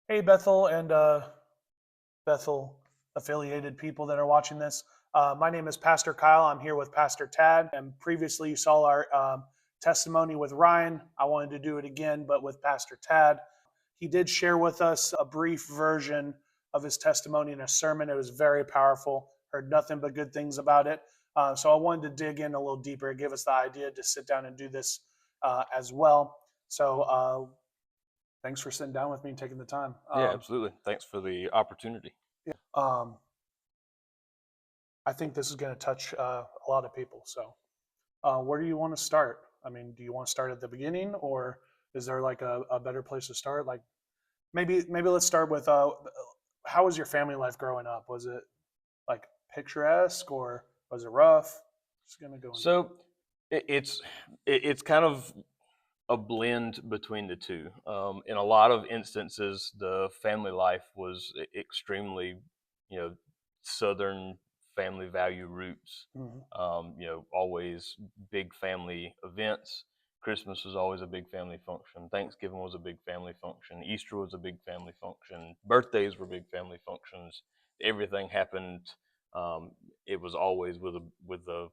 Hey, Bethel and Bethel affiliated people that are watching this. My name is Pastor Kyle. I'm here with Pastor Tad. And previously, you saw our testimony with Ryan. I wanted to do it again, but with Pastor Tad. He did share with us a brief version of his testimony in a sermon. It was very powerful. Heard nothing but good things about it. So I wanted to dig in a little deeper and give us the idea to sit down and do this as well. So thanks for sitting down with me and taking the time. Yeah, absolutely. Thanks for the opportunity. Yeah. I think this is going to touch a lot of people. So, where do you want to start? I mean, do you want to start at the beginning, or is there like a better place to start? Like maybe let's start with how was your family life growing up? Was it like picturesque or was it rough? Just gonna go into So it's kind of a blend between the two. In a lot of instances, the family life was extremely, you know, Southern family value roots. it. Hmm. Always big family events. Christmas was always a big family function. Thanksgiving was a big family function. Easter was a big family function. Birthdays were big family functions. Everything happened. Um, it was always with a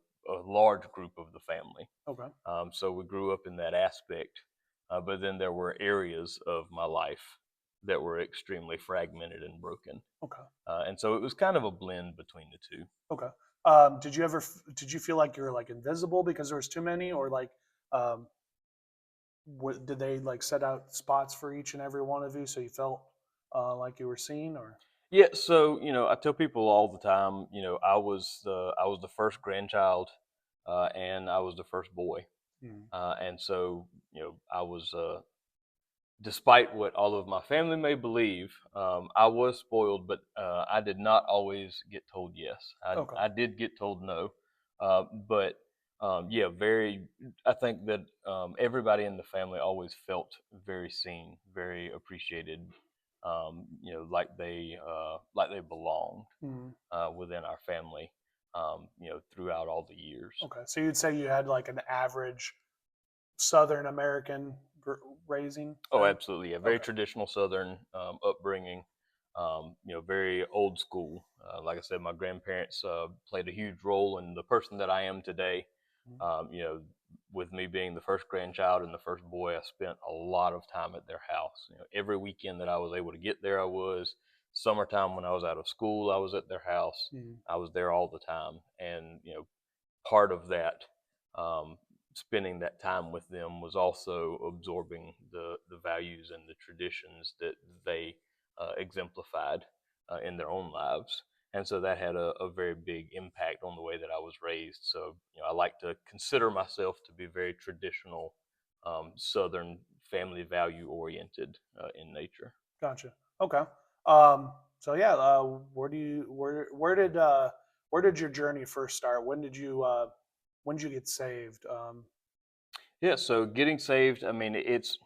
large group of the family. Okay. So we grew up in that aspect. But then there were areas of my life that were extremely fragmented and broken. Okay. And so it was kind of a blend between the two. Okay. Did you feel like you were like invisible because there was too many, or like um, did they like set out spots for each and every one of you so you felt like you were seen? Or Yeah, so I tell people all the time, I was the first grandchild, and I was the first boy, mm, and so I was, despite what all of my family may believe, I was spoiled, but I did not always get told yes. okay, I did get told no, but yeah, very. I think that everybody in the family always felt very seen, very appreciated. Like they belonged mm, within our family. Throughout all the years. okay. So you'd say you had like an average Southern American raising Oh, then? absolutely. Yeah, very Okay. traditional Southern upbringing. Very old school. Like I said, my grandparents played a huge role in the person that I am today. Mm, Um, you know, with me being the first grandchild and the first boy, I spent a lot of time at their house. Every weekend that I was able to get there, I was. Summertime when I was out of school, I was at their house. mm, I was there all the time, and part of that, spending that time with them, was also absorbing the values and the traditions that they exemplified in their own lives. And so that had a very big impact on the way that I was raised. So I like to consider myself to be very traditional, Southern family value oriented in nature. gotcha. Okay. So yeah, where did your journey first start? When did you get saved? Yeah, so getting saved, I mean, it's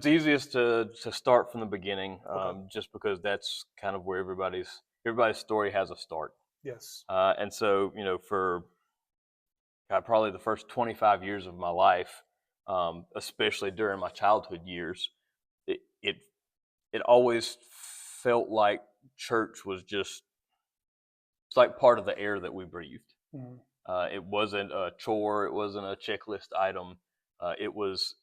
easiest to start from the beginning, Okay. just because that's kind of where everybody's story has a start. Yes. And so for probably the first 25 years of my life, especially during my childhood years, it it it always felt like church was just it's like part of the air that we breathed. Mm, It wasn't a chore. It wasn't a checklist item. It was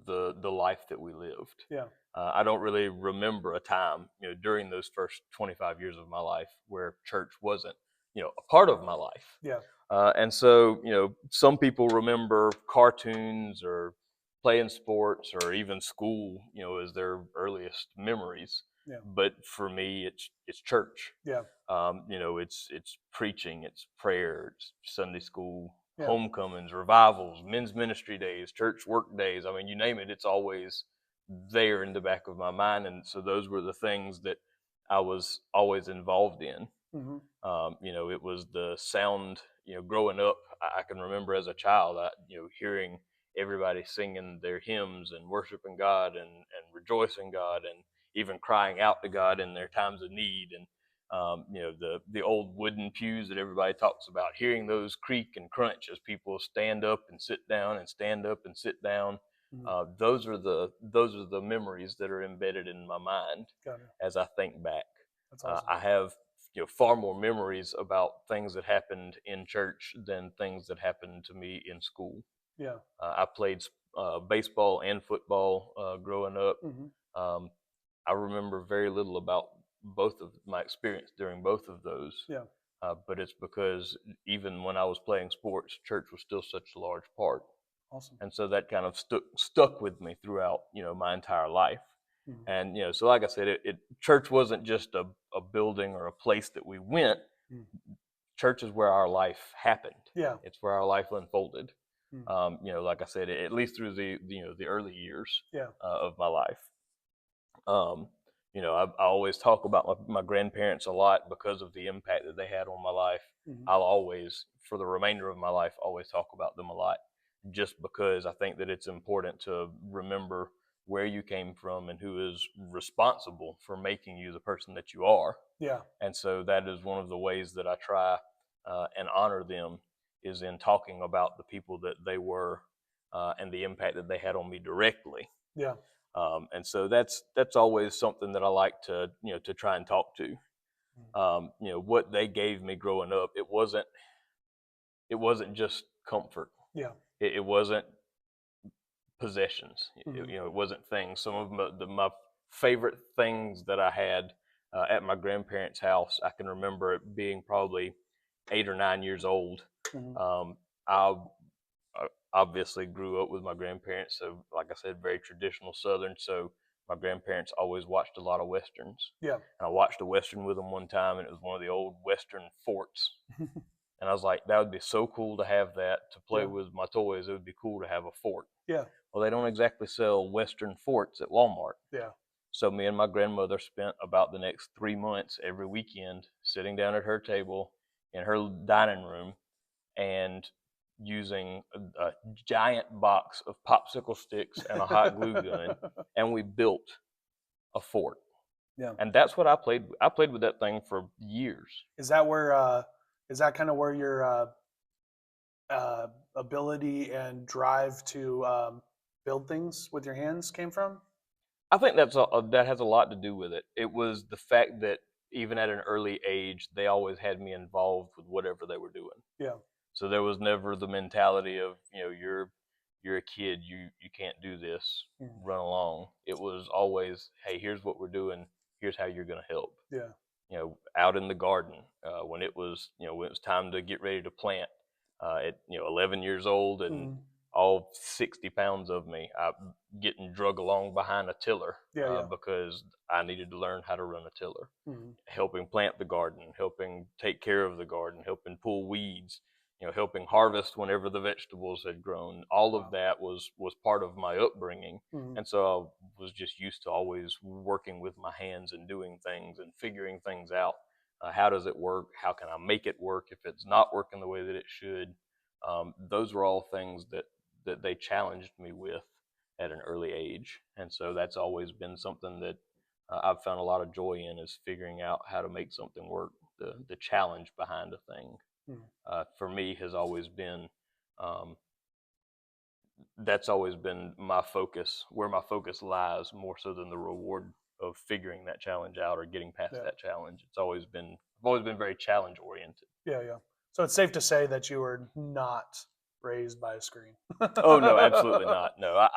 the life that we lived. yeah. I don't really remember a time, during those first 25 years of my life where church wasn't, a part of my life. Yeah. And so, some people remember cartoons or playing sports or even school, as their earliest memories. Yeah. But for me, it's church. Yeah. It's preaching, it's prayer, it's Sunday school, Yeah. homecomings, revivals, men's ministry days, church work days. I mean, you name it, it's always there in the back of my mind. And so those were the things that I was always involved in. Hmm. It was the sound. Growing up, I can remember as a child, hearing everybody singing their hymns and worshiping God and rejoicing God and even crying out to God in their times of need. And the old wooden pews that everybody talks about, hearing those creak and crunch as people stand up and sit down and stand up and sit down. Mhm. Those are the memories that are embedded in my mind Got it. as I think back. That's awesome. I have far more memories about things that happened in church than things that happened to me in school. Yeah. I played baseball and football growing up. Mhm. Um, I remember very little about both of my experience during both of those, Yeah. but it's because even when I was playing sports, church was still such a large part, Awesome. and so that kind of stuck with me throughout my entire life. Mhm. And so like I said, church wasn't just a building or a place that we went. Mhm. Church is where our life happened. Yeah. It's where our life unfolded. Mhm. Like I said, at least through the early years Yeah. of my life. Um, I always talk about my grandparents a lot because of the impact that they had on my life. Mhm. I'll always, for the remainder of my life, always talk about them a lot, just because I think that it's important to remember where you came from and who is responsible for making you the person that you are. Yeah. And so that is one of the ways that I try and honor them, is in talking about the people that they were and the impact that they had on me directly. Yeah. And so that's always something that I like to try and talk to. Mhm. What they gave me growing up, it wasn't just comfort. Yeah. It wasn't possessions. Mhm. It wasn't things. Some of my favorite things that I had at my grandparents' house, I can remember it being probably 8 or 9 years old. Mhm. Um, I obviously grew up with my grandparents, so like I said, very traditional Southern. So my grandparents always watched a lot of westerns, Yeah. and I watched a western with them one time, and it was one of the old western forts. And I was like, that would be so cool to have that to play Yeah. with my toys. It would be cool to have a fort. Yeah. Well, they don't exactly sell western forts at Walmart. Yeah. So me and my grandmother spent about the next 3 months every weekend sitting down at her table in her dining room and using a giant box of popsicle sticks and a hot glue gun, and we built a fort. Yeah. And that's what I played with. I played with that thing for years. Is that kind of where your ability and drive to build things with your hands came from? I think that has a lot to do with it. It was the fact that even at an early age, they always had me involved with whatever they were doing. Yeah. So there was never the mentality of, you're a kid, you can't do this, Mhm. run along. It was always, hey, here's what we're doing, here's how you're going to help. Yeah. Out in the garden, when it was time to get ready to plant, at 11 years old, and Mhm. all 60 pounds of me, I getting drug along behind a tiller, Yeah. Yeah. because I needed to learn how to run a tiller, Mhm. helping plant the garden, helping take care of the garden, helping pull weeds, helping harvest whenever the vegetables had grown. All of Wow. that was part of my upbringing. Mhm. And so I was just used to always working with my hands and doing things and figuring things out. How does it work? How can I make it work if it's not working the way that it should? Those were all things that they challenged me with at an early age. And so that's always been something that I've found a lot of joy in, is figuring out how to make something work. The challenge behind a thing, Mhm. for me, has always been, um, that's always been my focus, where my focus lies, more so than the reward of figuring that challenge out or getting past Yeah. that challenge. I've always been very challenge oriented. Yeah. Yeah. So it's safe to say that you were not raised by a screen. Oh no, absolutely not. No, I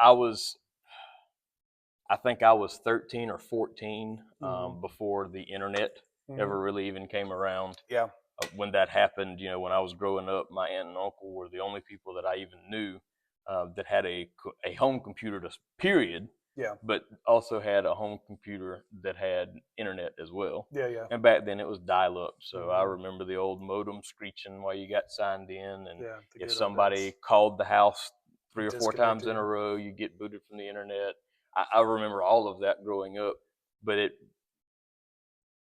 think I was 13 or 14 Mhm. before the internet Mhm. ever really even came around. Yeah. When that happened, when I was growing up, my aunt and uncle were the only people that I even knew that had a home computer, period, Yeah. but also had a home computer that had internet as well. Yeah. Yeah. And back then it was dial up. So I Mhm. remember the old modem screeching while you got signed in. And Yeah. The if good old days. somebody called the house 3 or 4 times Disconnected in a you. row, you get booted from the internet. I remember all of that growing up, but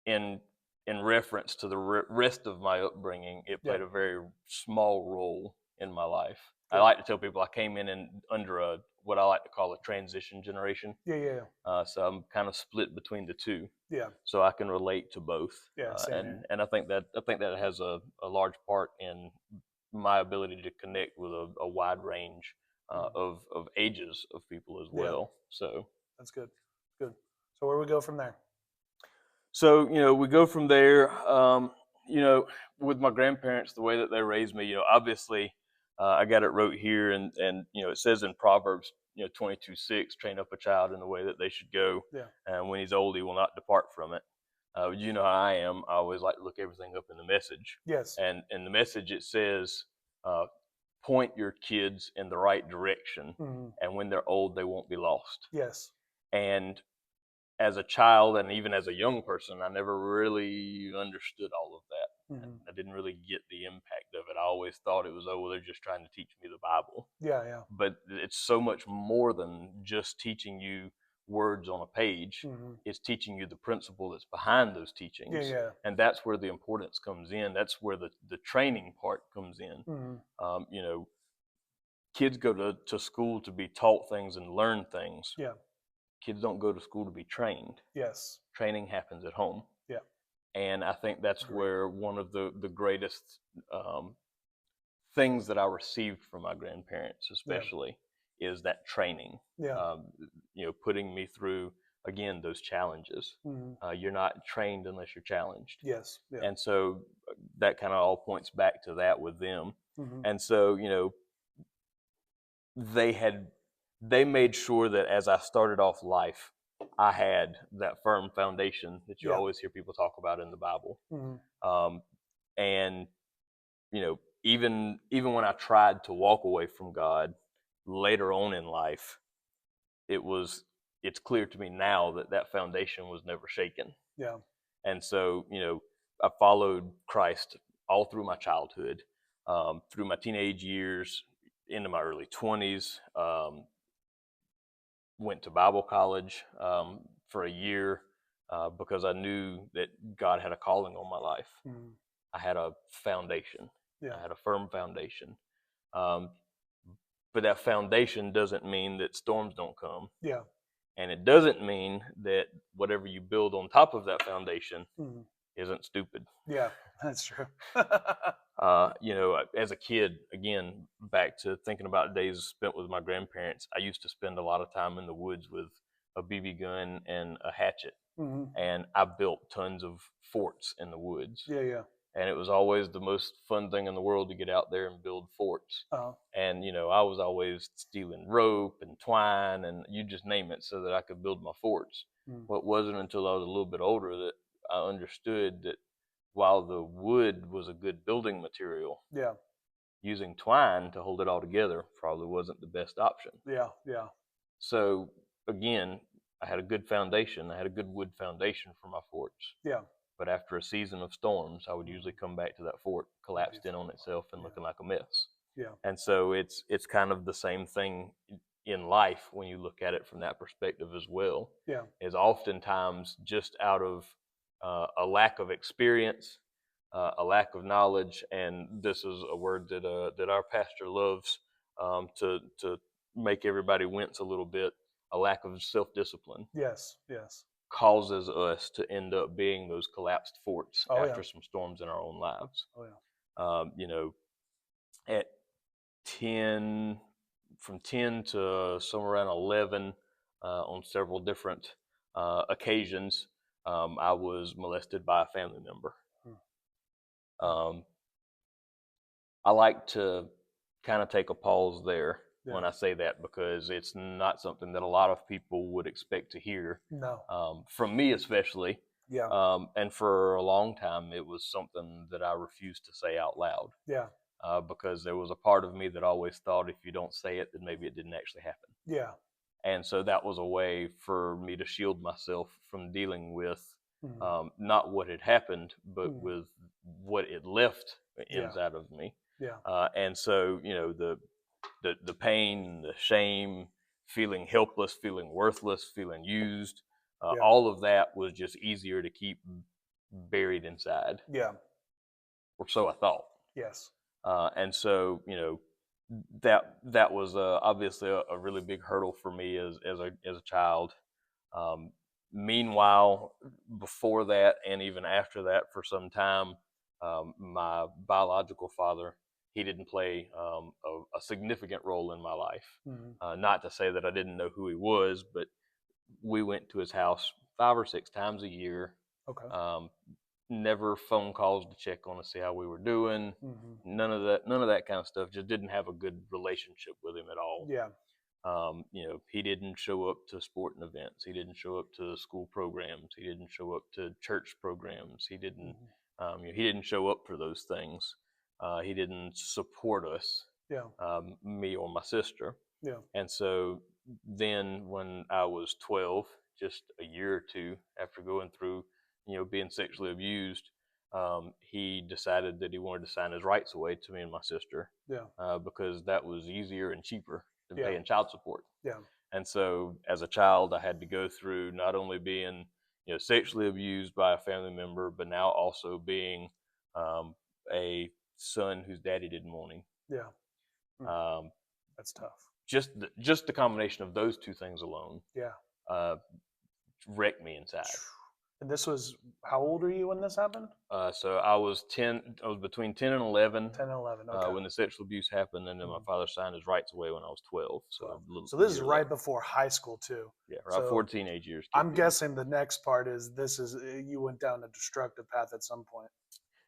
in in reference to the rest of my upbringing, it Yeah. played a very small role in my life. I Good. like to tell people I came in under what I like to call a transition generation. Yeah. Yeah. So I'm kind of split between the two, Yeah. so I can relate to both. Yeah. Same here. And I think that has a large part in my ability to connect with a wide range of ages of people as Yeah. well. So That's good. Good. So where we go from there? So, we go from there. You know, with my grandparents, the way that they raised me, obviously, I got it wrote here, and it says in Proverbs, 22:6, train up a child in the way that they should go, Yeah. and when he's old, he will not depart from it. You know how I am. I always like to look everything up in the Message, Yes. and in the Message it says, point your kids in the right direction, Hmm. and when they're old, they won't be lost. Yes. And as a child and even as a young person, I never really understood all of that. Hmm. I didn't really get the impact of it. I always thought it was, oh, well, they're just trying to teach me the Bible. Yeah. Yeah. But it's so much more than just teaching you words on a page. Hmm. It's teaching you the principle that's behind those Yeah. teachings. Yeah. And that's where the importance comes in. That's where the training part comes in. Hmm. Kids go to school to be taught things and learn things. Yeah. Kids don't go to school to be trained. Yes. Training happens at home. Yeah. And I think that's Agreed. where one of the greatest things that I received from my grandparents, especially, is that training. Yeah. Putting me through, again, those challenges. Hmm. You're not trained unless you're challenged. Yes. Yeah. And so that kind of all points back to that with them. Hmm. And so, they made sure that as I started off life, I had that firm foundation that you Yeah. always hear people talk about in the Bible. Hmm. Um, and even when I tried to walk away from God later on in life, it's clear to me now that that foundation was never shaken. Yeah. And so I followed Christ all through my childhood, through my teenage years, into my early 20s. Went to Bible college for a year because I knew that God had a calling on my life. Hmm. I had a foundation. Yeah. I had a firm foundation. Um, but that foundation doesn't mean that storms don't come. Yeah. And it doesn't mean that whatever you build on top of that foundation Hmm. isn't stupid. Yeah. That's true. As a kid, again, back to thinking about days spent with my grandparents, I used to spend a lot of time in the woods with a BB gun and a hatchet. Hmm. And I built tons of forts in the woods. Yeah. Yeah. And it was always the most fun thing in the world to get out there and build forts. Uh-huh. And, I was always stealing rope and twine and you just name it so that I could build my forts. Mm. Well, it wasn't until I was a little bit older that I understood that while the wood was a good building material, Yeah. using twine to hold it all together probably wasn't the best option. Yeah. Yeah. So, again, I had a good foundation. I had a good wood foundation for my forts. Yeah. But after a season of storms, I would usually come back to that fort collapsed in on itself and looking like a mess. Yeah. And so it's kind of the same thing in life when you look at it from that perspective as well. Yeah. Is oftentimes just out of a lack of experience, a lack of knowledge, and this is a word that our pastor loves to make everybody wince a little bit. A lack of self-discipline. Yes. Yes. Causes us to end up being those collapsed forts after Yeah. some storms in our own lives. Oh yeah. At 10, from 10 to somewhere around 11, on several different occasions, I was molested by a family member. Um, I like to kind of take a pause there when I say that because it's not something that a lot of people would expect to hear. No. From me especially. Yeah. And for a long time, it was something that I refused to say out loud. Yeah. Because there was a part of me that always thought if you don't say it, then maybe it didn't actually happen. Yeah. And so that was a way for me to shield myself from dealing with Mhm. not what had happened, but Mhm. with what it left Yeah. inside of me. Yeah. And so, the pain, the shame, feeling helpless, feeling worthless, feeling used, Yeah. all of that was just easier to keep buried inside, Yeah. or so I thought. Yes. And so, that was obviously a really big hurdle for me as a child. Meanwhile, before that and even after that, for some time, my biological father, he didn't play a significant role in my life. Mm-hmm. Not to say that I didn't know who he was, but we went to his house 5 or 6 times a year. Okay. Never phone calls to check on to see how we were doing. Mm-hmm. None of that kind of stuff. Just didn't have a good relationship with him at all. Yeah. He didn't show up to sporting events. He didn't show up to school programs. He didn't show up to church programs. He didn't. Mm-hmm. He didn't show up for those things. He didn't support us, Yeah. me or my sister. Yeah. And so then, when I was 12, just a year or two after going through, being sexually abused, he decided that he wanted to sign his rights away to me and my sister, Yeah. because that was easier and cheaper than Yeah. paying child support. Yeah. And so, as a child, I had to go through not only being, sexually abused by a family member, but now also being a son whose daddy didn't want him. Yeah. Um, That's tough. just the combination of those two things alone Yeah. wrecked me inside. And this was, how old were you when this happened? So I was between 10 and 11 10 and 11. Okay. when the sexual abuse happened, and then my father signed his rights away when I was 12. So this is right before high school too. Yeah, right before teenage years. I'm guessing the next part is you went down a destructive path at some point.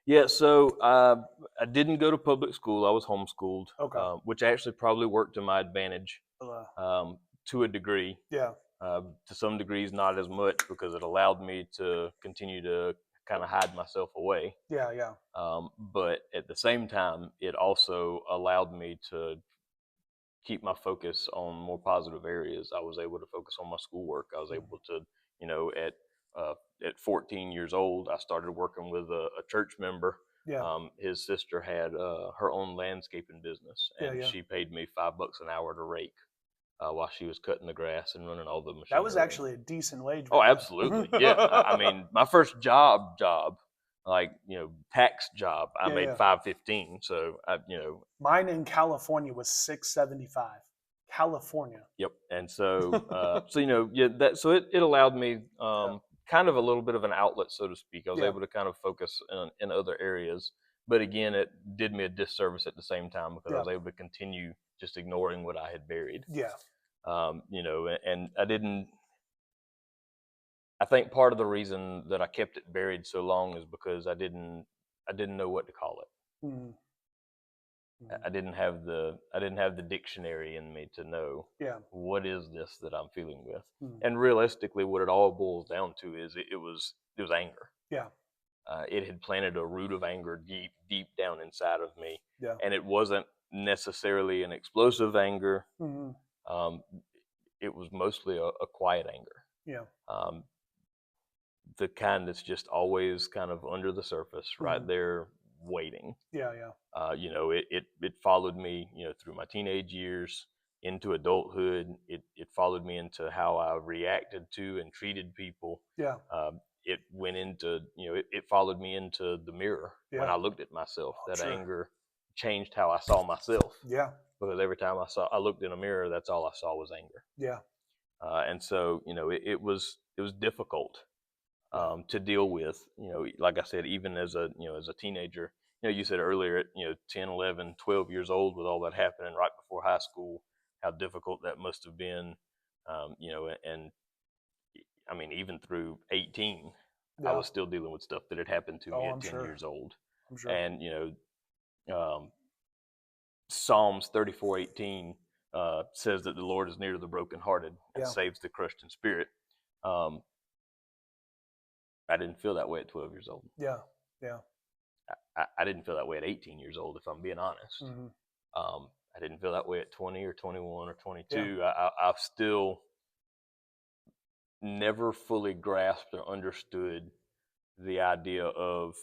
Yeah, so I didn't go to public school. I was homeschooled, Okay. Which actually probably worked to my advantage to a degree. Yeah. To some degrees, not as much, because it allowed me to continue to kind of hide myself away. Yeah, yeah. But at the same time, it also allowed me to keep my focus on more positive areas. I was able to focus on my schoolwork. I was able to, at 14 years old, I started working with a church member. Yeah. His sister had her own landscaping business, and she paid me $5 an hour to rake while she was cutting the grass and running all the machinery. That was actually a decent wage. Oh, absolutely. Yeah. I mean, my first job, like, tax job, I made $5.15. So, mine in California was $6.75. California. Yep. And so, so it allowed me kind of a little bit of an outlet, so to speak. I was able to kind of focus in other areas. But again, it did me a disservice at the same time, because I was able to continue just ignoring what I had buried. Yeah. And I think part of the reason that I kept it buried so long is because I didn't know what to call it. Mm-hmm. I didn't have the dictionary in me to know what is this that I'm feeling with. Mm-hmm. And realistically, what it all boils down to is it was anger. Yeah. It had planted a root of anger deep down inside of me. Yeah. And it wasn't necessarily an explosive anger. Mm-hmm. It was mostly a quiet anger. Yeah. The kind that's just always kind of under the surface, right there, waiting. Yeah, yeah. It followed me, through my teenage years, into adulthood. It followed me into how I reacted to and treated people. Yeah. It went into, it followed me into the mirror when I looked at myself. That anger changed how I saw myself. Yeah. Because every time I looked in a mirror, that's all I saw was anger. Yeah. And so, it was difficult to deal with, like I said, even as a teenager. You said earlier at 10, 11, 12 years old, with all that happening right before high school, how difficult that must have been. And I mean, even through 18, I was still dealing with stuff that had happened to me at 10 years old. I'm sure. And Psalms 34:18 says that the Lord is near to the brokenhearted and saves the crushed in spirit. I didn't feel that way at 12 years old. Yeah, yeah. I didn't feel that way at 18 years old, if I'm being honest. Mm-hmm. I didn't feel that way at 20 or 21 or 22. Yeah. I've still never fully grasped or understood the idea of,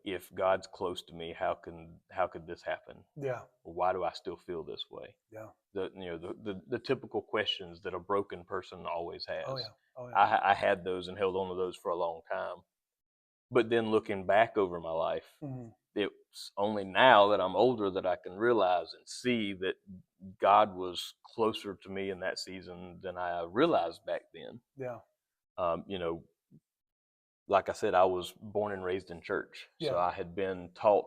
if God's close to me, how could this happen? Yeah. Why do I still feel this way? Yeah. The typical questions that a broken person always has. Oh yeah. Oh, yeah. I had those and held on to those for a long time. But then looking back over my life, it's only now that I'm older that I can realize and see that God was closer to me in that season than I realized back then. Yeah. Like I said, I was born and raised in church. Yeah. So I had been taught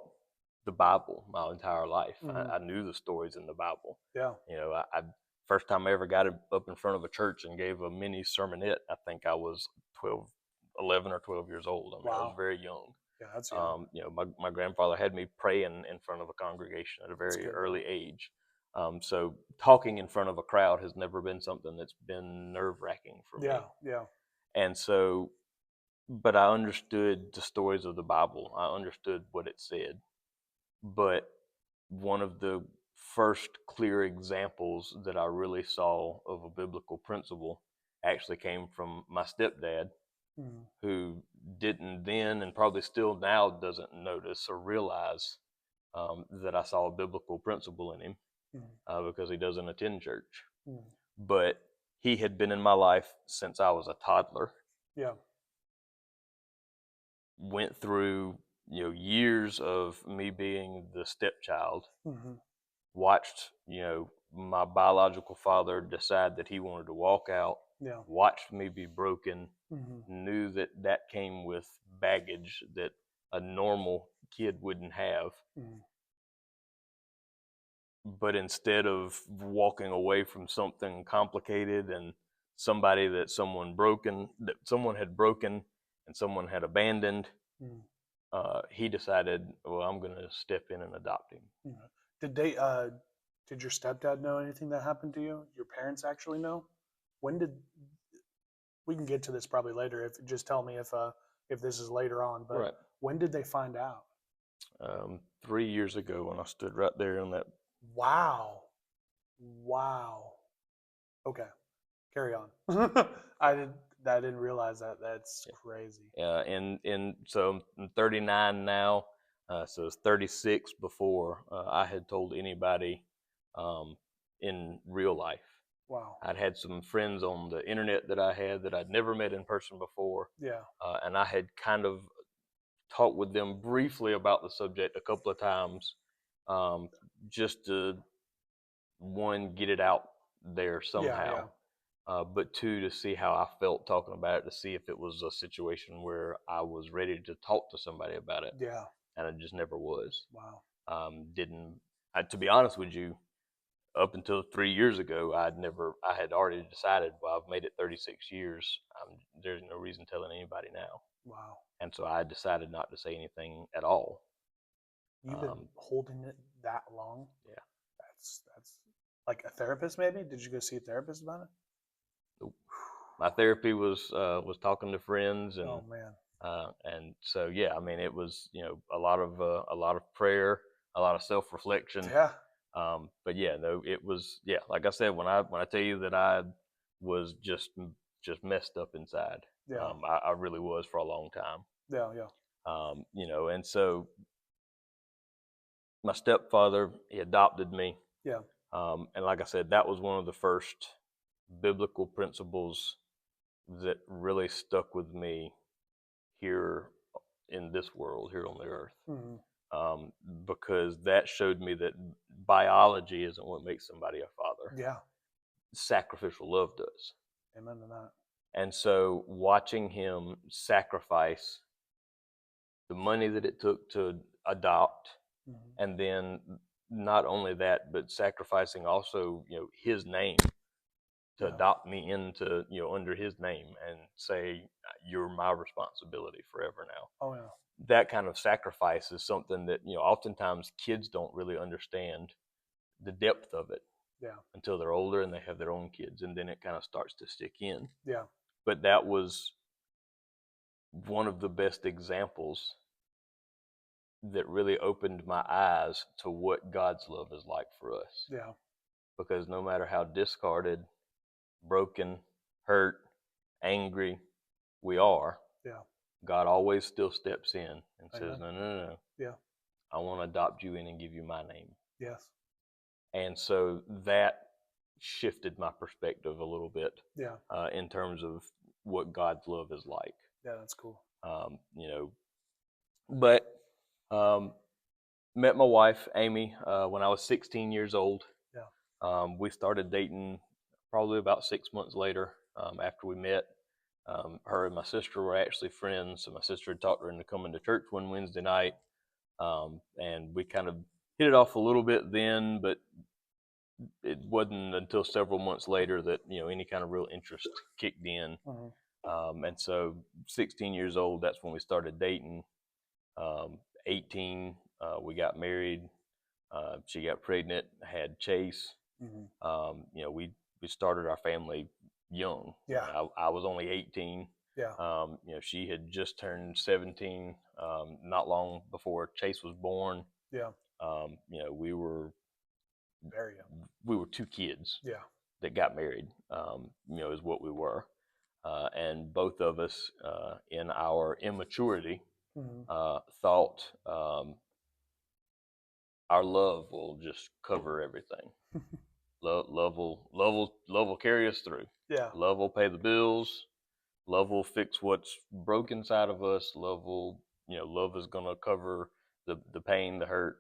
the Bible my entire life. Mhm. I knew the stories in the Bible. Yeah. You know, I first time I ever got up in front of a church and gave a mini sermonette, I think I was 12, 11 or 12 years old. I mean, I was Wow. very young. Yeah, that's young. You know, my grandfather had me praying in front of a congregation at a That's very good, early though. age. So talking in front of a crowd has never been something that's been nerve-wracking for Yeah, me. yeah. And so, but I understood the stories of the Bible. I understood what it said. But one of the first clear examples that I really saw of a biblical principle actually came from my stepdad, Mhm. who didn't then and probably still now doesn't notice or realize that I saw a biblical principle in him Mhm. because he doesn't attend church. Mhm. But he had been in my life since I was a toddler, Yeah. went through years of me being the stepchild, Mhm. watched my biological father decide that he wanted to walk out, Yeah. watched me be broken, Mhm. knew that that came with baggage that a normal kid wouldn't have. Mhm. But instead of walking away from something complicated and somebody that someone had broken and someone had abandoned, Mhm. he decided, well, I'm going to step in and adopt him. Mhm. Did they did your stepdad know anything that happened to you? Your parents actually know? When did we can get to this probably later if just tell me if this is later on, but Right. when did they find out? 3 years ago, when I stood right there in that. Wow. Wow. Okay. Carry on. I didn't realize that. That's crazy. And so I'm 39 now. So it's 36 before I had told anybody um, in real life. Wow. I'd had some friends on the internet that I had that I'd never met in person before, Yeah. and I had kind of talked with them briefly about the subject a couple of times, um, just to one, get it out there Yeah, somehow, yeah. but two, to see how I felt talking about it, to see if it was a situation where I was ready to talk to somebody about it, Yeah. and I just never was. Wow. Didn't To be honest with you, up until 3 years ago, I had already decided, well, I've made it 36 years. There's no reason telling anybody now. Wow. And so I decided not to say anything at all. You've been Um, holding it that long? yeah. That's like a therapist maybe? Did you go see a therapist about it? My therapy was talking to friends, Oh man. and so yeah, I mean, it was a lot of prayer, a lot of self reflection. Yeah. But yeah, no, it was, yeah, like I said, when I tell you that I was just messed up inside, Yeah. I really was for a long time. Yeah, yeah. And so my stepfather, he adopted me, Yeah. and like I said, that was one of the first biblical principles that really stuck with me here in this world, here on the earth, Mhm. um, because that showed me that biology isn't what makes somebody a father. Yeah. Sacrificial love does. Amen to that. And so watching him sacrifice the money that it took to adopt, Mhm. and then not only that, but sacrificing also, his name to Yeah. adopt me into, under his name and say, you're my responsibility forever now. Oh yeah. That kind of sacrifice is something that, oftentimes kids don't really understand the depth of it Yeah. until they're older and they have their own kids, and then it kind of starts to stick in. Yeah. But that was one of the best examples that really opened my eyes to what God's love is like for us. Yeah. Because no matter how discarded, broken, hurt, angry we are, Yeah. God always still steps in and says, Amen. no, no, no, no. Yeah. I want to adopt you in and give you my name. Yes. And so that shifted my perspective a little bit Yeah. in terms of what God's love is like. Yeah, that's cool. Um, you know, but um, met my wife, Amy, when I was 16 years old. Yeah. We started dating probably about 6 months later after we met. Her and my sister were actually friends, so my sister had talked her into coming to church one Wednesday night. And we kind of hit it off a little bit then, but it wasn't until several months later that any kind of real interest kicked in. And so 16 years old, that's when we started dating. 18, we got married. She got pregnant, had Chase. We started our family young. Yeah. I was only 18. Yeah. She had just turned 17, not long before Chase was born. Yeah. We were Very young. We were two kids. Yeah. That got married. Is what we were, and both of us, in our immaturity, thought our love will just cover everything. Love will carry us through. Yeah. Love will pay the bills. Love will fix what's broken inside of us. Love is gonna cover the pain, the hurt.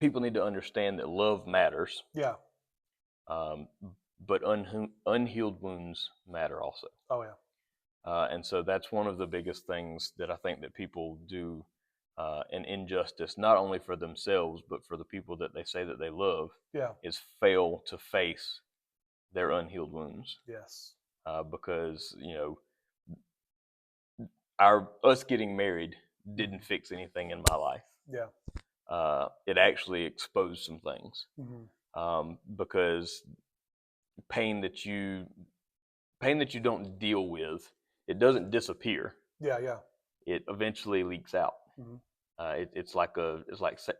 People need to understand that love matters. Yeah. But unhealed wounds matter also. Oh yeah. And so that's one of the biggest things that I think that people do, an injustice, not only for themselves, but for the people that they say that they love, Yeah. is fail to face their unhealed wounds. Yes. Because, us getting married didn't fix anything in my life. Yeah. It actually exposed some things. Because pain that you don't deal with, it doesn't disappear. Yeah. Yeah. It eventually leaks out. It's like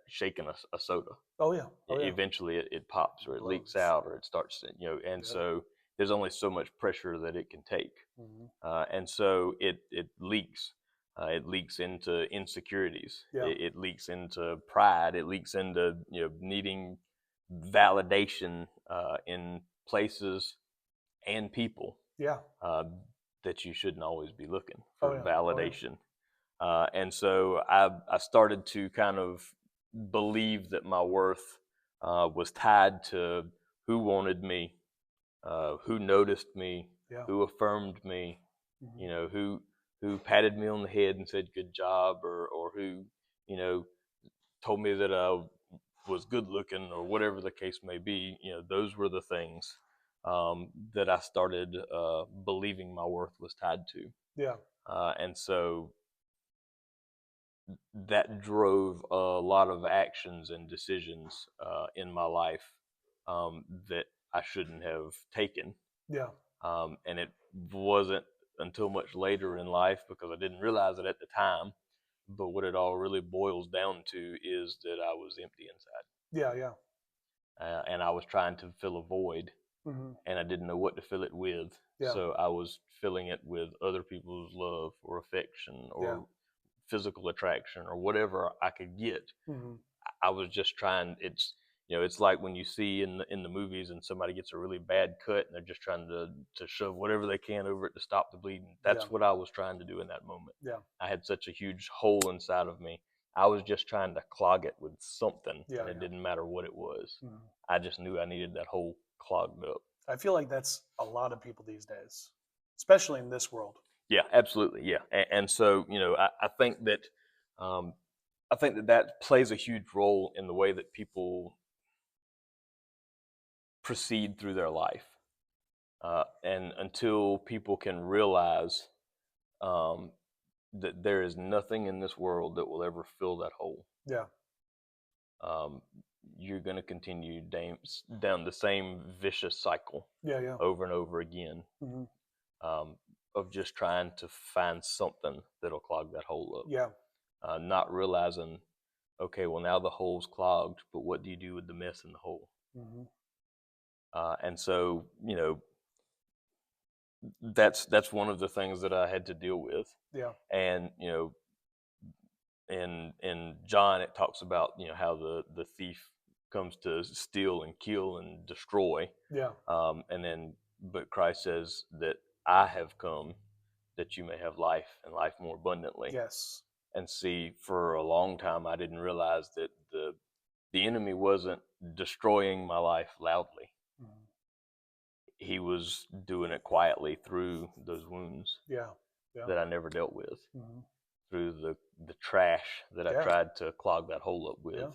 shaking a soda. Oh yeah. Oh yeah. Eventually it pops, or it leaks out, or it starts, and so there's only so much pressure that it can take. And so it leaks. It leaks into insecurities. Yeah. It leaks into pride. It leaks into needing validation in places and people. Yeah. That you shouldn't always be looking for yeah. validation. And so I started to kind of believe that my worth was tied to who wanted me, who noticed me, Yeah. who affirmed me, who patted me on the head and said good job, or who told me that I was good looking, or whatever the case may be. Those were the things that I started believing my worth was tied to. Yeah. And so that drove a lot of actions and decisions in my life that I shouldn't have taken. Yeah. And it wasn't until much later in life, because I didn't realize it at the time, but what it all really boils down to is that I was empty inside. Yeah. Yeah. And I was trying to fill a void, and I didn't know what to fill it with. Yeah. So I was filling it with other people's love or affection or physical attraction or whatever I could get. I was just trying. It's like when you see in the movies, and somebody gets a really bad cut, and they're just trying to shove whatever they can over it to stop the bleeding. That's what I was trying to do in that moment. Yeah. I had such a huge hole inside of me. I was just trying to clog it with something, and it didn't matter what it was. I just knew I needed that hole clogged up. I feel like that's a lot of people these days, especially in this world. Yeah, absolutely. Yeah. And so, I think that that plays a huge role in the way that people proceed through their life. And until people can realize that there is nothing in this world that will ever fill that hole. Yeah. You're going to continue down the same vicious cycle. Yeah. Over and over again. Of just trying to find something that'll clog that hole up. Yeah. Not realizing, okay, well, now the hole's clogged, but what do you do with the mess in the hole? And so, that's one of the things that I had to deal with. Yeah. And, in John, it talks about, how the thief comes to steal and kill and destroy. Yeah. But Christ says that I have come that you may have life, and life more abundantly. Yes. And see, for a long time, I didn't realize that the enemy wasn't destroying my life loudly. He was doing it quietly through those wounds. Yeah. Yeah. that I never dealt with, Mm-hmm. through the trash that I Yeah. tried to clog that hole up with. Yeah.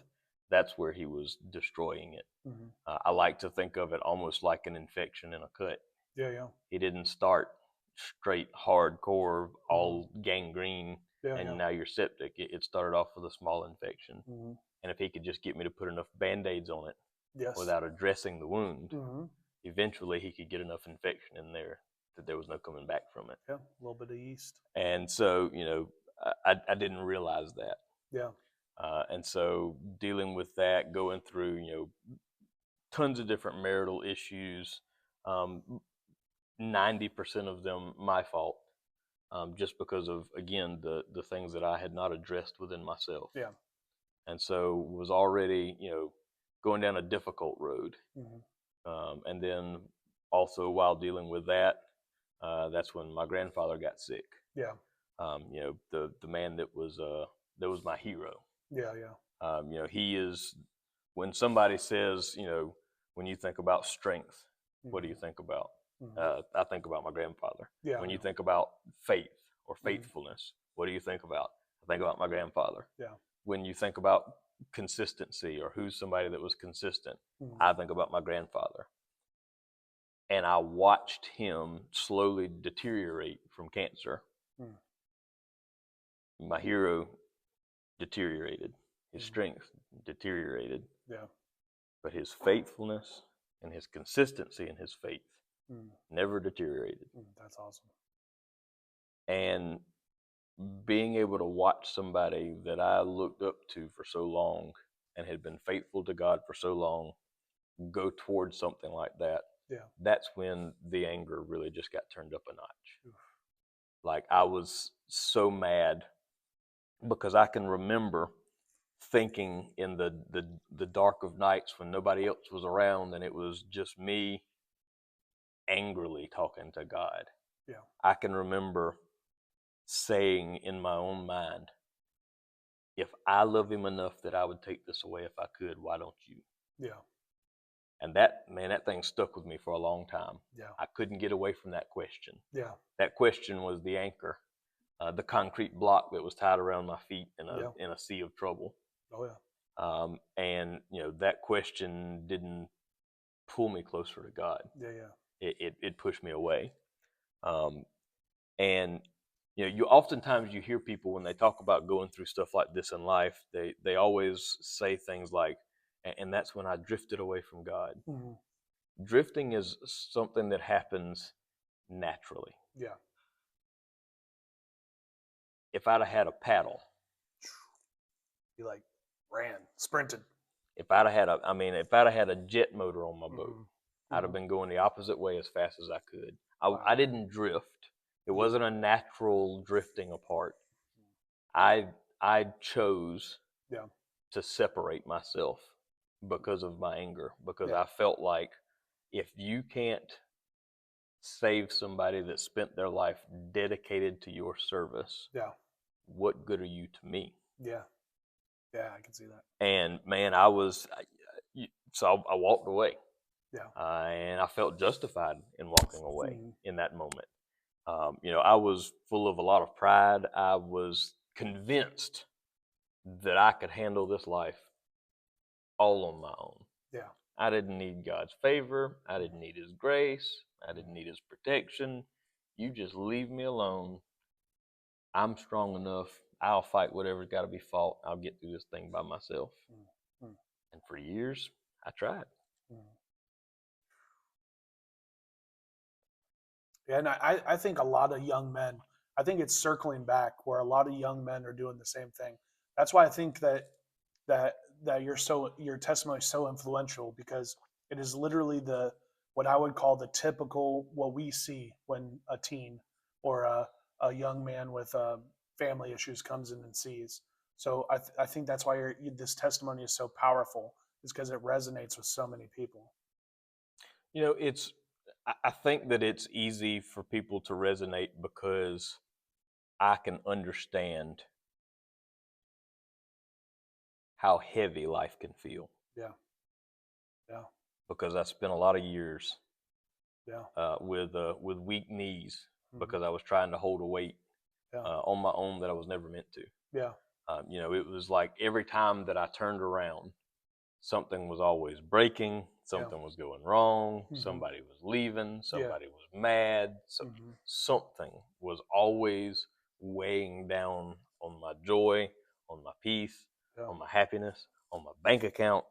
That's where he was destroying it. Mm-hmm. I like to think of it almost like an infection in a cut. Yeah. Yeah. He didn't start straight hardcore, all gangrene, Yeah. and Yeah. now you're septic. It started off with a small infection. Mm-hmm. And if he could just get me to put enough band-aids on it Yes. without addressing the wound, Mm-hmm. eventually he could get enough infection in there that there was no coming back from it. Yeah. A little bit of yeast. And so, I didn't realize that. Yeah. And so dealing with that, going through, tons of different marital issues, 90% of them my fault, just because of, again, the things that I had not addressed within myself. Yeah. And so was already, going down a difficult road. Mm-hmm. And then also while dealing with that, that's when my grandfather got sick. Yeah. The man that was my hero. Yeah. Yeah. He is, when somebody says, when you think about strength, what do you think about? Mm-hmm. I think about my grandfather. Yeah. When you think about faith or Mm-hmm. faithfulness, what do you think about? I think about my grandfather. Yeah. When you think about consistency or who's somebody that was consistent, Mm-hmm. I think about my grandfather. And I watched him slowly deteriorate from cancer. My hero deteriorated. His strength deteriorated. Yeah. But his faithfulness and his consistency in his faith never deteriorated. That's awesome. And being able to watch somebody that I looked up to for so long and had been faithful to God for so long go towards something like that, that's when the anger really just got turned up a notch. Oof. Like, I was so mad because I can remember thinking in the dark of nights when nobody else was around and it was just me angrily talking to God. Yeah. I can remember saying in my own mind, if I love him enough that I would take this away if I could, why don't you? Yeah. And that thing stuck with me for a long time. Yeah. I couldn't get away from that question. Yeah. That question was the anchor, the concrete block that was tied around my feet in a sea of trouble. Oh yeah. And that question didn't pull me closer to God. Yeah. Yeah. It pushed me away. And you oftentimes you hear people when they talk about going through stuff like this in life, they always say things like, and that's when I drifted away from God. Mm-hmm. Drifting is something that happens naturally. Yeah. If I'd have had a paddle, you ran, sprinted. If I'd have had a jet motor on my boat, I'd have been going the opposite way as fast as I could. I didn't drift. It wasn't a natural drifting apart. I chose to separate myself because of my anger, because I felt like if you can't save somebody that spent their life dedicated to your service, what good are you to me? Yeah. Yeah, I can see that. And man, so I walked away. Yeah. And I felt justified in walking away in that moment. I was full of a lot of pride. I was convinced that I could handle this life all on my own. Yeah. I didn't need God's favor. I didn't need his grace. I didn't need his protection. You just leave me alone. I'm strong enough. I'll fight whatever's got to be fought. I'll get through this thing by myself. And for years, I tried. Yeah, and I think a lot of young men, I think it's circling back where a lot of young men are doing the same thing. That's why I think that your testimony is so influential, because it is literally what I would call the typical, what we see when a teen or a young man with family issues comes in and sees. So I think that's why this testimony is so powerful, is because it resonates with so many people. I think that it's easy for people to resonate because I can understand how heavy life can feel. Yeah. Yeah. Because I spent a lot of years with weak knees because I was trying to hold a weight Yeah. on my own that I was never meant to. Yeah. You know, it was like every time that I turned around, something was always breaking, something was going wrong, somebody was leaving, somebody was mad, something was always weighing down on my joy, on my peace, on my happiness, on my bank account,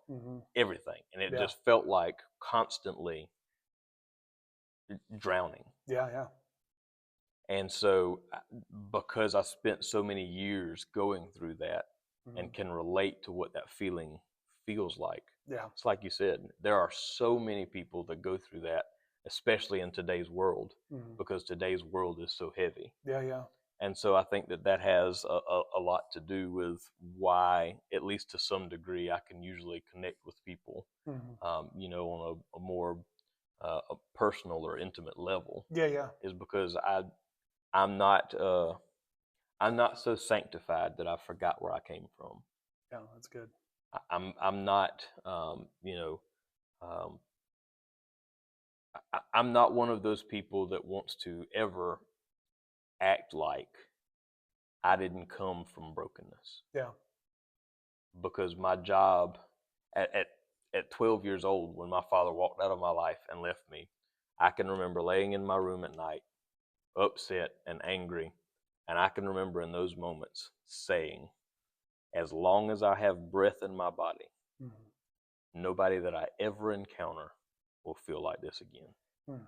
everything. And it just felt like constantly drowning. Yeah. Yeah. And so, because I spent so many years going through that and can relate to what that feeling feels like, Yeah. it's like you said, there are so many people that go through that, especially in today's world, because today's world is so heavy. Yeah. Yeah. And so I think that that has a lot to do with why, at least to some degree, I can usually connect with people, you know, on a more a personal or intimate level. Yeah. Yeah. Is because I'm not so sanctified that I forgot where I came from. Yeah. That's good. I'm not you know, I'm not one of those people that wants to ever act like I didn't come from brokenness, Yeah. because my job at, at at 12 years old, when my father walked out of my life and left me, I can remember laying in my room at night, upset and angry, and I can remember in those moments saying, as long as I have breath in my body, nobody that I ever encounter will feel like this again.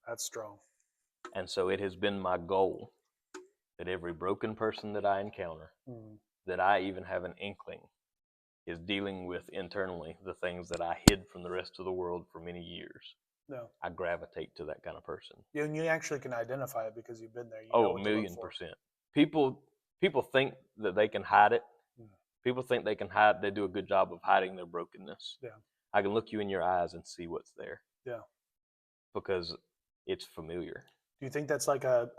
That's strong. And so it has been my goal that every broken person that I encounter, that I even have an inkling, is dealing with internally the things that I hid from the rest of the world for many years. No. I gravitate to that kind of person. Yeah, and you actually can identify it because you've been there. You know Oh, what a to look million for. percent. People think that they can hide it. People think they can hide. They do a good job of hiding their brokenness. Yeah. I can look you in your eyes and see what's there. Yeah. Because it's familiar. Do you think that's like a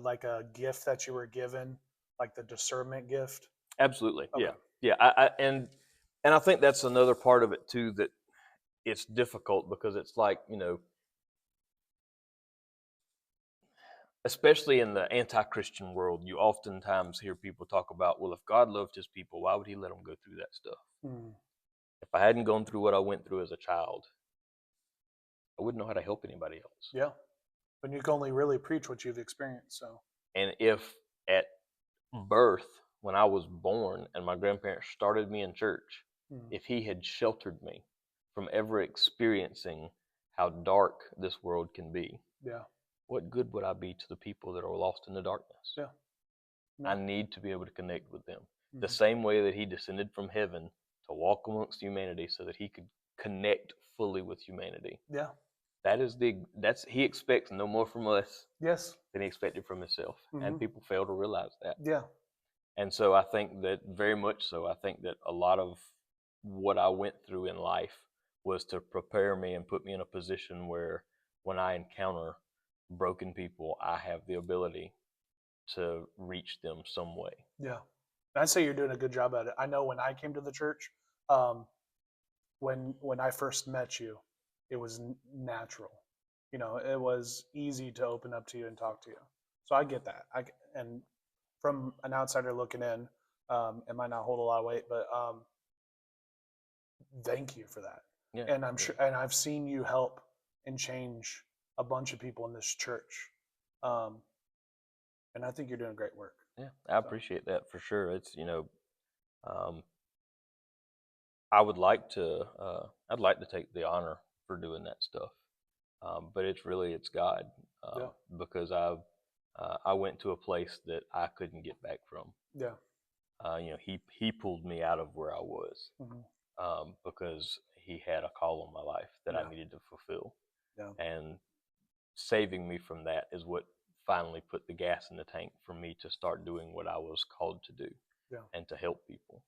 like a gift that you were given, like the discernment gift? Absolutely. Okay. Yeah. And I think that's another part of it too, that it's difficult, because it's like, you know, especially in the anti-Christian world, you oftentimes hear people talk about, well, if God loved his people, why would he let them go through that stuff? If I hadn't gone through what I went through as a child, I wouldn't know how to help anybody else. Yeah. But you can only really preach what you've experienced. So. And if at birth, when I was born and my grandparents started me in church, if he had sheltered me from ever experiencing how dark this world can be, what good would I be to the people that are lost in the darkness? Yeah. No. I need to be able to connect with them. The same way that he descended from heaven to walk amongst humanity so that he could connect fully with humanity. Yeah. He expects no more from us Yes. than he expected from himself. And people fail to realize that. Yeah. And so I think that, very much so, I think that a lot of what I went through in life was to prepare me and put me in a position where, when I encounter broken people, I have the ability to reach them some way. Yeah. I'd say you're doing a good job at it. I know when I came to the church, when I first met you, it was natural. You know, it was easy to open up to you and talk to you. So I get that. And from an outsider looking in, it might not hold a lot of weight, but thank you for that. Yeah. And I'm sure, and I've seen you help and change a bunch of people in this church. And I think you're doing great work. Yeah, I appreciate that for sure. It's, you know, I would like to, I'd like to take the honor for doing that stuff, but it's God, because I went to a place that I couldn't get back from. Yeah. You know, he pulled me out of where I was, because he had a call on my life that I needed to fulfill, and saving me from that is what finally put the gas in the tank for me to start doing what I was called to do, and to help people.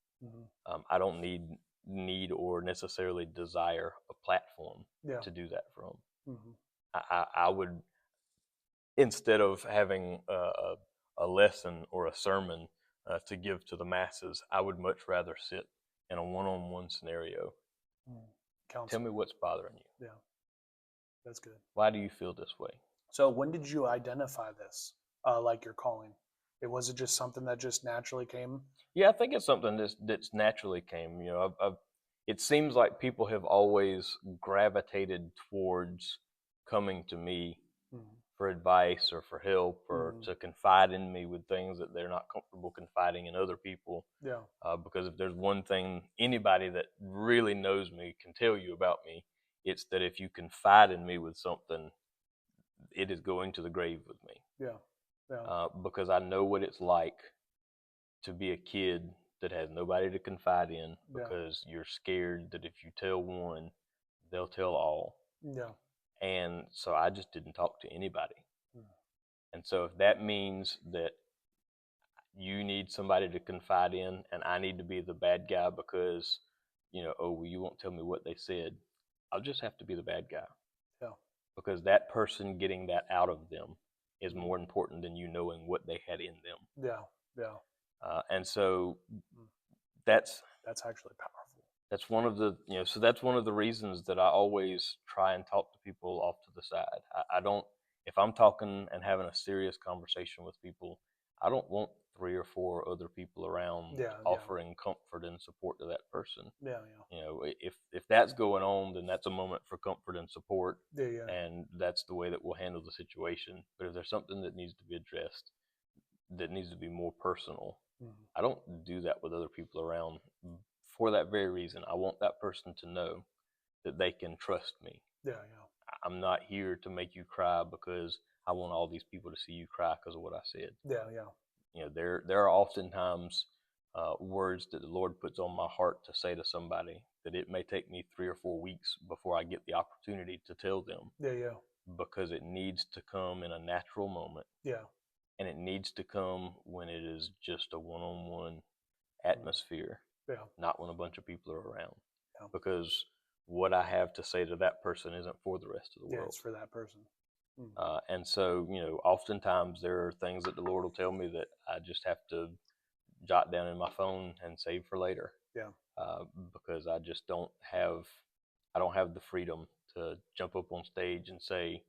I don't need or necessarily desire a platform to do that from. I would, instead of having a lesson or a sermon to give to the masses, I would much rather sit in a one-on-one scenario. Tell me what's bothering you. Yeah, that's good. Why do you feel this way? So when did you identify this, like your calling? Was it just something that just naturally came? Yeah, I think it's something that's naturally came. It seems like people have always gravitated towards coming to me Mhm. for advice or for help or Mhm. to confide in me with things that they're not comfortable confiding in other people. Yeah. Because if there's one thing anybody that really knows me can tell you about me, it's that if you confide in me with something, it is going to the grave with me. Yeah. Yeah. Because I know what it's like to be a kid that has nobody to confide in Yeah. because you're scared that if you tell one, they'll tell all. Yeah. And so I just didn't talk to anybody. Mm. And so if that means that you need somebody to confide in and I need to be the bad guy because, oh, well, you won't tell me what they said, I'll just have to be the bad guy Yeah. because that person getting that out of them is Mhm. more important than you knowing what they had in them. Yeah. Yeah. And so Mm. that's That's actually powerful. that's one of the so that's one of the reasons that I always try and talk to people off to the side. I don't, if I'm talking and having a serious conversation with people, I don't want 3 or 4 other people around Yeah. Yeah. offering comfort and support to that person. Yeah. If that's going on, then that's a moment for comfort and support, Yeah. Yeah. Yeah. and that's the way that we'll handle the situation. But if there's something that needs to be addressed, that needs to be more personal, Mhm. I don't do that with other people around for that very reason. I want that person to know that they can trust me. Yeah. Yeah. I'm not here to make you cry because I want all these people to see you cry because of what I said. Yeah. Yeah. There are oftentimes words that the Lord puts on my heart to say to somebody that it may take me 3 or 4 weeks before I get the opportunity to tell them, Yeah. Yeah. because it needs to come in a natural moment, Yeah. and it needs to come when it is just a one-on-one Mm. atmosphere, Yeah. not when a bunch of people are around. Yeah. Because what I have to say to that person isn't for the rest of the Yeah. world. It's for that person. Mm. And so, oftentimes there are things that the Lord will tell me that I just have to jot down in my phone and save for later, Yeah. because I don't have the freedom to jump up on stage and say,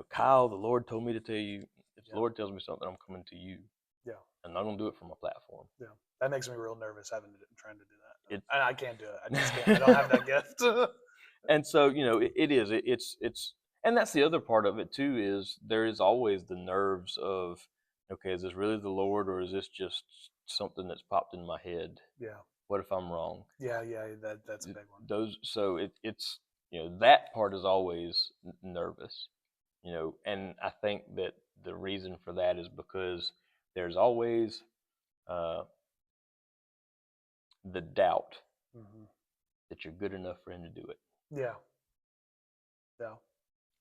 Kyle, the Lord told me to tell you. If the Yeah. Lord tells me something, I'm coming to you. Yeah. I'm not going to do it from a platform. Yeah. That makes me real nervous trying to do that. It, And I can't do it. I just can't. I don't have that gift. and so it's and that's the other part of it too, is there is always the nerves of, okay, is this really the Lord, or is this just something that's popped in my head? Yeah. What if I'm wrong? Yeah. Yeah. That's a big one. It's that part is always nervous, and I think that the reason for that is because there's always uh, the doubt Hmm. that you're good enough for him to do it. Yeah. Yeah.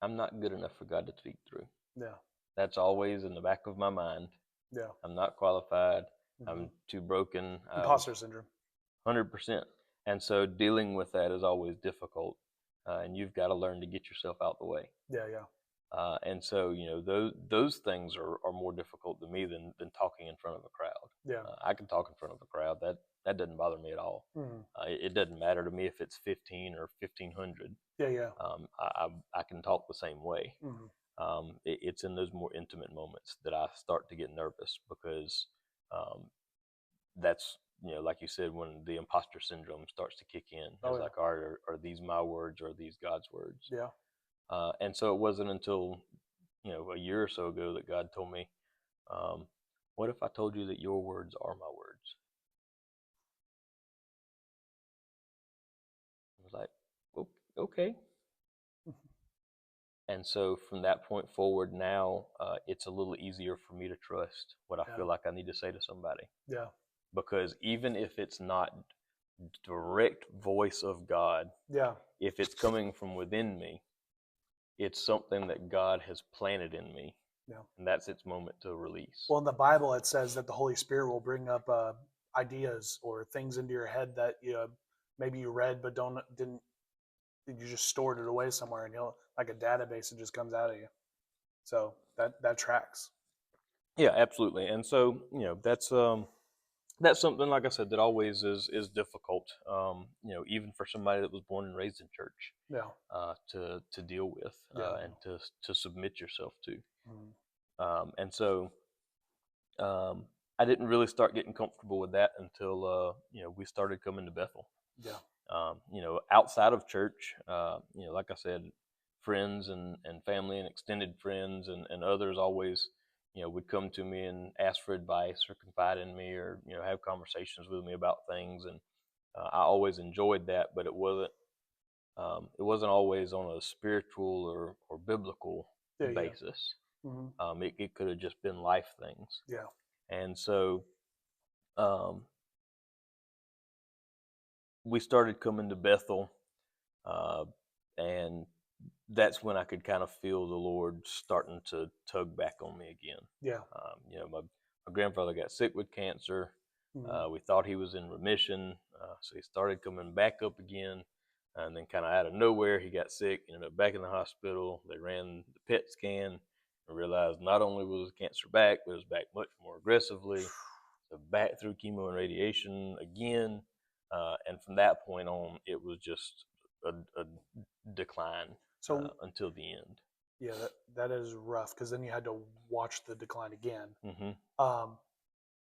I'm not good enough for God to speak through. Yeah. That's always in the back of my mind. Yeah. I'm not qualified. Hmm. I'm too broken. Imposter syndrome. 100%. And so dealing with that is always difficult. And you've got to learn to get yourself out the way. Yeah. Yeah. And so, those things are more difficult to me than talking in front of a crowd. Yeah. I can talk in front of a crowd. That doesn't bother me at all. Hmm. It doesn't matter to me if it's 15 or 1,500. Yeah. Yeah. I can talk the same way. Hmm. It's in those more intimate moments that I start to get nervous, because um, that's, like you said, when the imposter syndrome starts to kick in. Oh It's yeah. like, are these my words, or are these God's words? Yeah. And so it wasn't until a year or so ago that God told me, um, "What if I told you that your words are my words?" I was like, "Okay." And so from that point forward, now it's a little easier for me to trust what I Yeah. feel like I need to say to somebody, Yeah. because even if it's not direct voice of God, Yeah. if it's coming from within me, it's something that God has planted in me, Yeah. and that's its moment to release. Well, in the Bible, it says that the Holy Spirit will bring up ideas or things into your head that maybe you read but didn't you just stored it away somewhere, and like a database, it just comes out of you. So that tracks. Yeah, absolutely. And so that's that's something, like I said, that always is difficult. Even for somebody that was born and raised in church, Yeah. to deal with, Yeah. and to submit yourself to. Mhm. And so I didn't really start getting comfortable with that until we started coming to Bethel. Yeah. Outside of church, like I said, friends and family and extended friends and others always, would come to me and ask for advice or confide in me, or have conversations with me about things, and I always enjoyed that. But it wasn't always on a spiritual or biblical Yeah. Yeah. basis. Hmm. It could have just been life things, Yeah. and so um, we started coming to Bethel, uh, and that's when I could kind of feel the Lord starting to tug back on me again. Yeah. My grandfather got sick with cancer. Hmm. We thought he was in remission, so he started coming back up again. And then, kind of out of nowhere, he got sick. Ended up back in the hospital. They ran the PET scan and realized not only was the cancer back, but it was back much more aggressively. So back through chemo and radiation again. And from that point on, it was just a decline So until the end. yeah, that is rough because then you had to watch the decline again. Hmm. Um,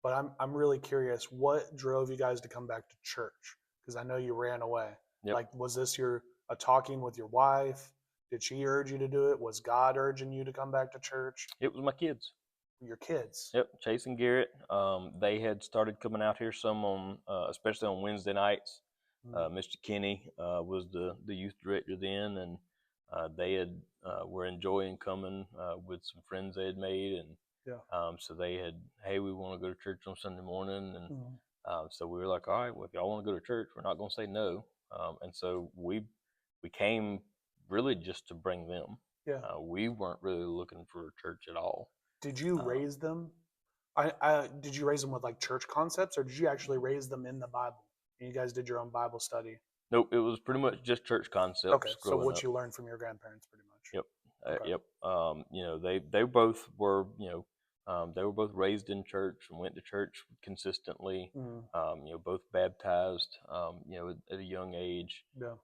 but I'm really curious, what drove you guys to come back to church? Because I know you ran away. Yep. Like, was this a talking with your wife? Did she urge you to do it? Was God urging you to come back to church? It was my kids. Your kids? Yep, Chase and Garrett. They had started coming out here some on, especially on Wednesday nights. Mm. Mr. Kenny was the youth director then, and they were enjoying coming with some friends they had made, and Yeah. so they had, hey, we want to go to church on Sunday morning, and Mm. so we were like, all right, well, if y'all want to go to church, we're not going to say no. And so we came really just to bring them. Yeah. We weren't really looking for church at all. Did you Um, raise them? Did you raise them with like church concepts, or did you actually raise them in the Bible? And you guys did your own Bible study. Nope, it was pretty much just church Okay, concepts so growing what up. you learned from your grandparents, pretty much. Yep, Okay. yep. They both were, they were both raised in church and went to church consistently. Mm. Both baptized, at a young age. Yeah.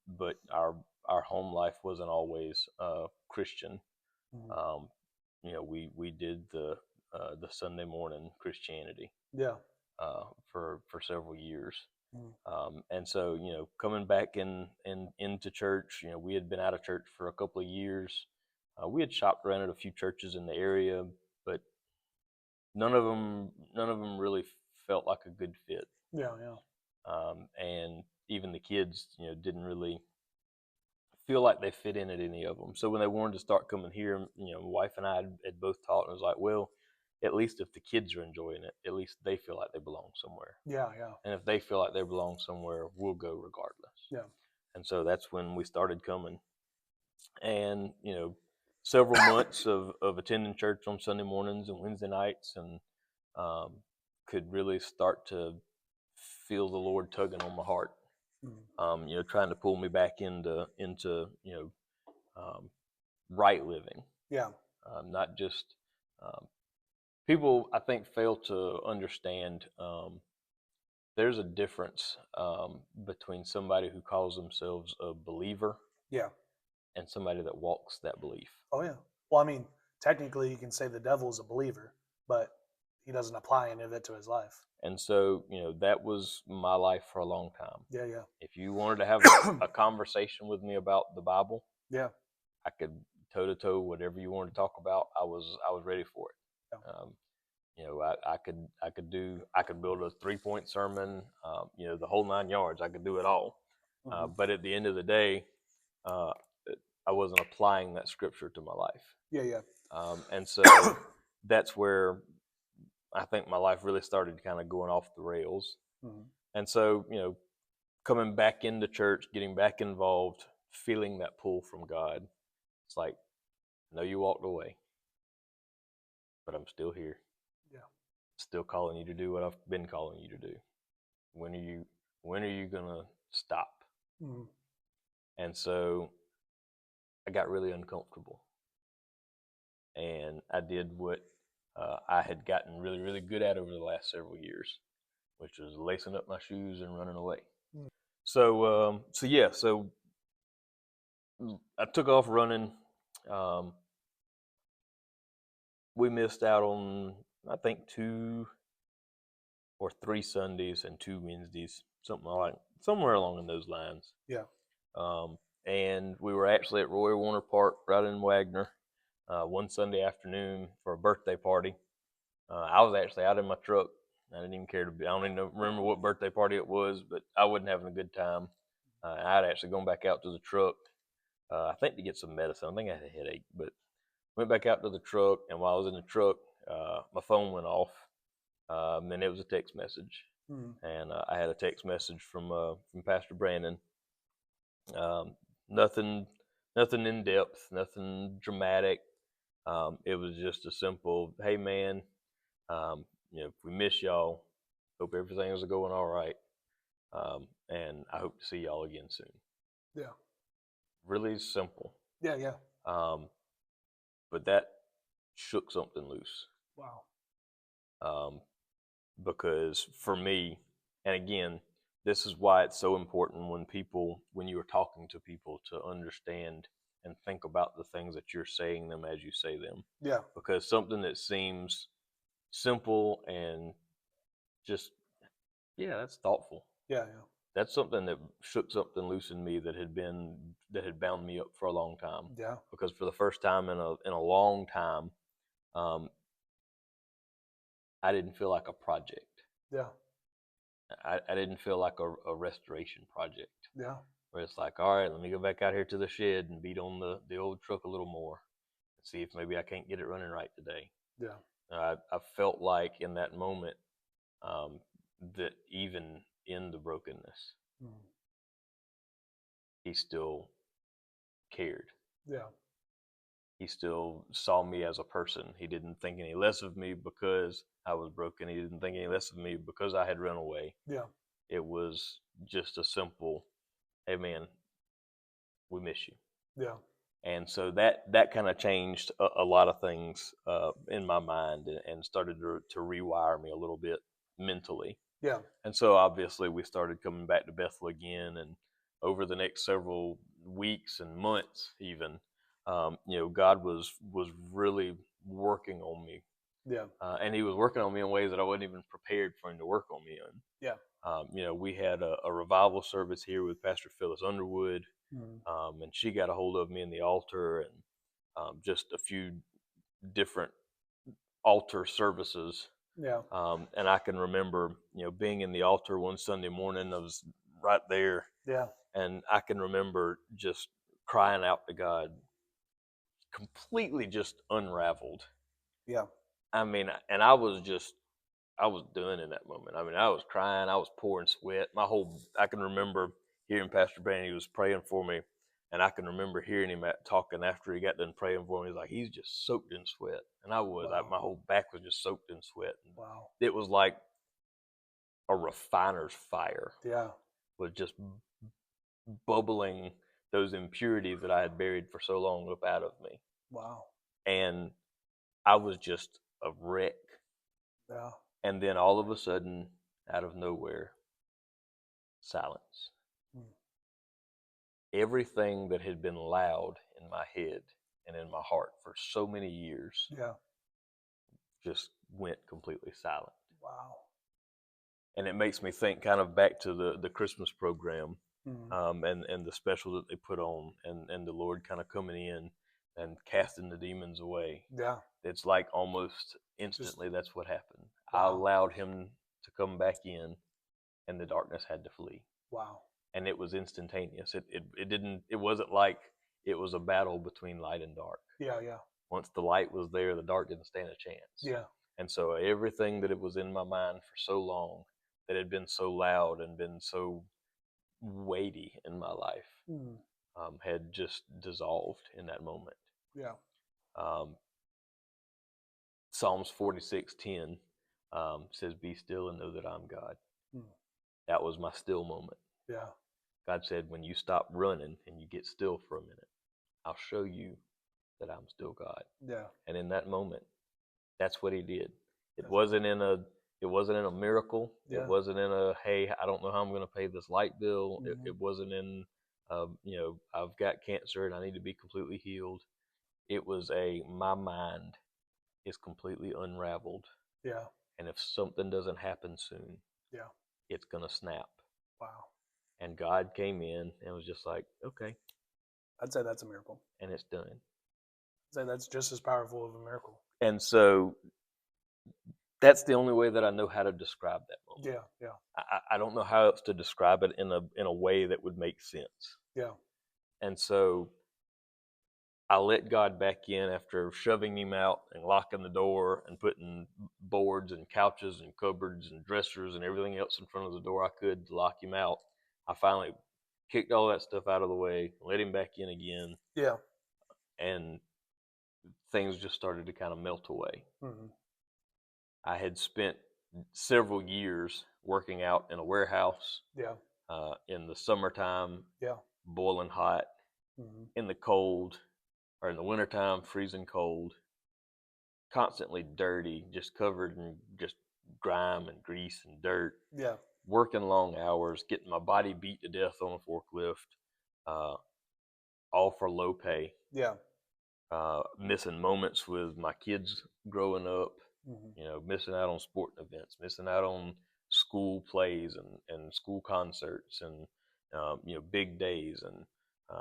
But our home life wasn't always Christian. Mm. Um, we did the Sunday morning Christianity Yeah. for several years. Mm. And so, coming back into church, we had been out of church for a couple of years. We had shopped around at a few churches in the area, but none of them really felt like a good fit. Yeah. Yeah. And even the kids, didn't really feel like they fit in at any of them. So when they wanted to start coming here, my wife and I had both talked, and it was like, well, at least if the kids are enjoying it, at least they feel like they belong somewhere. Yeah. Yeah. And if they feel like they belong somewhere, we'll go regardless. Yeah. And so that's when we started coming. And, several months of attending church on Sunday mornings and Wednesday nights, and um, could really start to feel the Lord tugging on my heart, Mm. trying to pull me back into um, right living, Yeah. not just people. I think fail to understand. There's a difference between somebody who calls themselves a believer Yeah. and somebody that walks that belief. Oh yeah. Well, I mean, technically, you can say the devil is a believer, but he doesn't apply any of it to his life. And so, that was my life for a long time. Yeah. Yeah. If you wanted to have a conversation with me about the Bible, Yeah. I could toe to toe whatever you wanted to talk about. I was ready for it. Yeah. I could build a 3-point sermon, the whole 9 yards. I could do it all. Mm-hmm. But at the end of the day, uh, I wasn't applying that scripture to my life. Yeah. Yeah. And so that's where I think my life really started kind of going off the rails. Mm-hmm. And so, coming back into church, getting back involved, feeling that pull from God. It's like, I know you walked away, but I'm still here. Yeah. Still calling you to do what I've been calling you to do. When are you gonna stop? Mm-hmm. And so I got really uncomfortable. And I did what I had gotten really, really good at over the last several years, which was lacing up my shoes and running away. Mm. So I took off running. We missed out on, I think, 2 or 3 Sundays and 2 Wednesdays, somewhere along in those lines. Yeah. And we were actually at Roy Warner Park right in Wagner one Sunday afternoon for a birthday party. I was actually out in my truck. I didn't even care to be. I don't even remember what birthday party it was, but I wasn't having a good time. I'd actually gone back out to the truck, I think to get some medicine. I think I had a headache, but went back out to the truck. And while I was in the truck, my phone went off. And it was a text message, and I had a text message from Pastor Brandon. Nothing, nothing in depth, nothing dramatic. It was just a simple, "Hey man, we miss y'all. Hope everything is going all right, and I hope to see y'all again soon." Yeah. Really simple. Yeah. Yeah. But that shook something loose. Wow. Because for me, and again, this is why it's so important when you are talking to people, to understand and think about the things that you're saying them as you say them. Yeah. Because something that seems simple and just, yeah, that's thoughtful. Yeah. Yeah. That's something that shook something loose in me that had bound me up for a long time. Yeah. Because for the first time in a long time, um, I didn't feel like a project. Yeah. I didn't feel like a restoration project. Yeah. Where it's like, all right, let me go back out here to the shed and beat on the old truck a little more and see if maybe I can't get it running right today. Yeah. I felt like in that moment that even in the brokenness, he still cared. Yeah. He still saw me as a person. He didn't think any less of me because I was broken. He didn't think any less of me because I had run away. Yeah. It was just a simple, "Hey man, we miss you." Yeah. And so that kind of changed a lot of things in my mind, and started to rewire me a little bit mentally. Yeah. And so obviously we started coming back to Bethel again, and over the next several weeks and months, even, God was really working on me, Yeah. and He was working on me in ways that I wasn't even prepared for Him to work on me in. Yeah. We had a revival service here with Pastor Phyllis Underwood, and she got a hold of me in the altar, and just a few different altar services. Yeah. And I can remember, being in the altar one Sunday morning. I was right there, Yeah. and I can remember just crying out to God, completely just unraveled. Yeah. I mean, and I was done in that moment. I mean, I was crying, I was pouring sweat. I can remember hearing Pastor Brandon. He was praying for me, and I can remember hearing him talking after he got done praying for me. He's like, he's just soaked in sweat, and I was. Wow. My whole back was just soaked in sweat. Wow. It was like a refiner's fire Yeah. was just bubbling those impurities that I had buried for so long up out of me, Wow. and I was just a wreck. Yeah. And then all of a sudden, out of nowhere, silence. Everything that had been loud in my head and in my heart for so many years Yeah. just went completely silent. Wow. And it makes me think kind of back to the Christmas program, Mm. and the special that they put on, and the Lord kind of coming in and casting the demons away. Yeah. It's like almost instantly that's what happened. I Wow. allowed Him to come back in, and the darkness had to flee. Wow. And it was instantaneous. It wasn't like it was a battle between light and dark. Yeah. Yeah. Once the light was there, the dark didn't stand a chance. Yeah. And so everything that it was in my mind for so long, that had been so loud and been so weighty in my life, had just dissolved in that moment. Yeah. Psalms 46:10 says, "Be still and know that I'm God." Mm. That was my still moment. Yeah. God said, when you stop running and you get still for a minute, I'll show you that I'm still God. Yeah. And in that moment, That's what he did. It That's- wasn't in a it wasn't in a miracle. Yeah. It wasn't in a, hey, I don't know how I'm going to pay this light bill. Mhm. It wasn't in, I've got cancer and I need to be completely healed. It was my mind is completely unraveled. Yeah. And if something doesn't happen soon, Yeah. it's going to snap. Wow. And God came in and was just like, okay, I'd say that's a miracle. and it's done. I'd say that's just as powerful of a miracle. And so that's the only way that I know how to describe that moment. Yeah. Yeah. I don't know how else to describe it in a way that would make sense. Yeah. And so I let God back in after shoving him out and locking the door and putting boards and couches and cupboards and dressers and everything else in front of the door I could to lock him out. I finally kicked all that stuff out of the way, let him back in again, Yeah. and things just started to kind of melt away. Mm-hmm. I had spent several years working out in a warehouse Yeah. in the summertime, Yeah. boiling hot, Mm-hmm. in the cold, or in the wintertime, freezing cold, constantly dirty, just covered in just grime and grease and dirt, Yeah. working long hours, getting my body beat to death on a forklift, all for low pay, Yeah. missing moments with my kids growing up, Mm-hmm. missing out on sporting events, missing out on school plays and school concerts and, big days and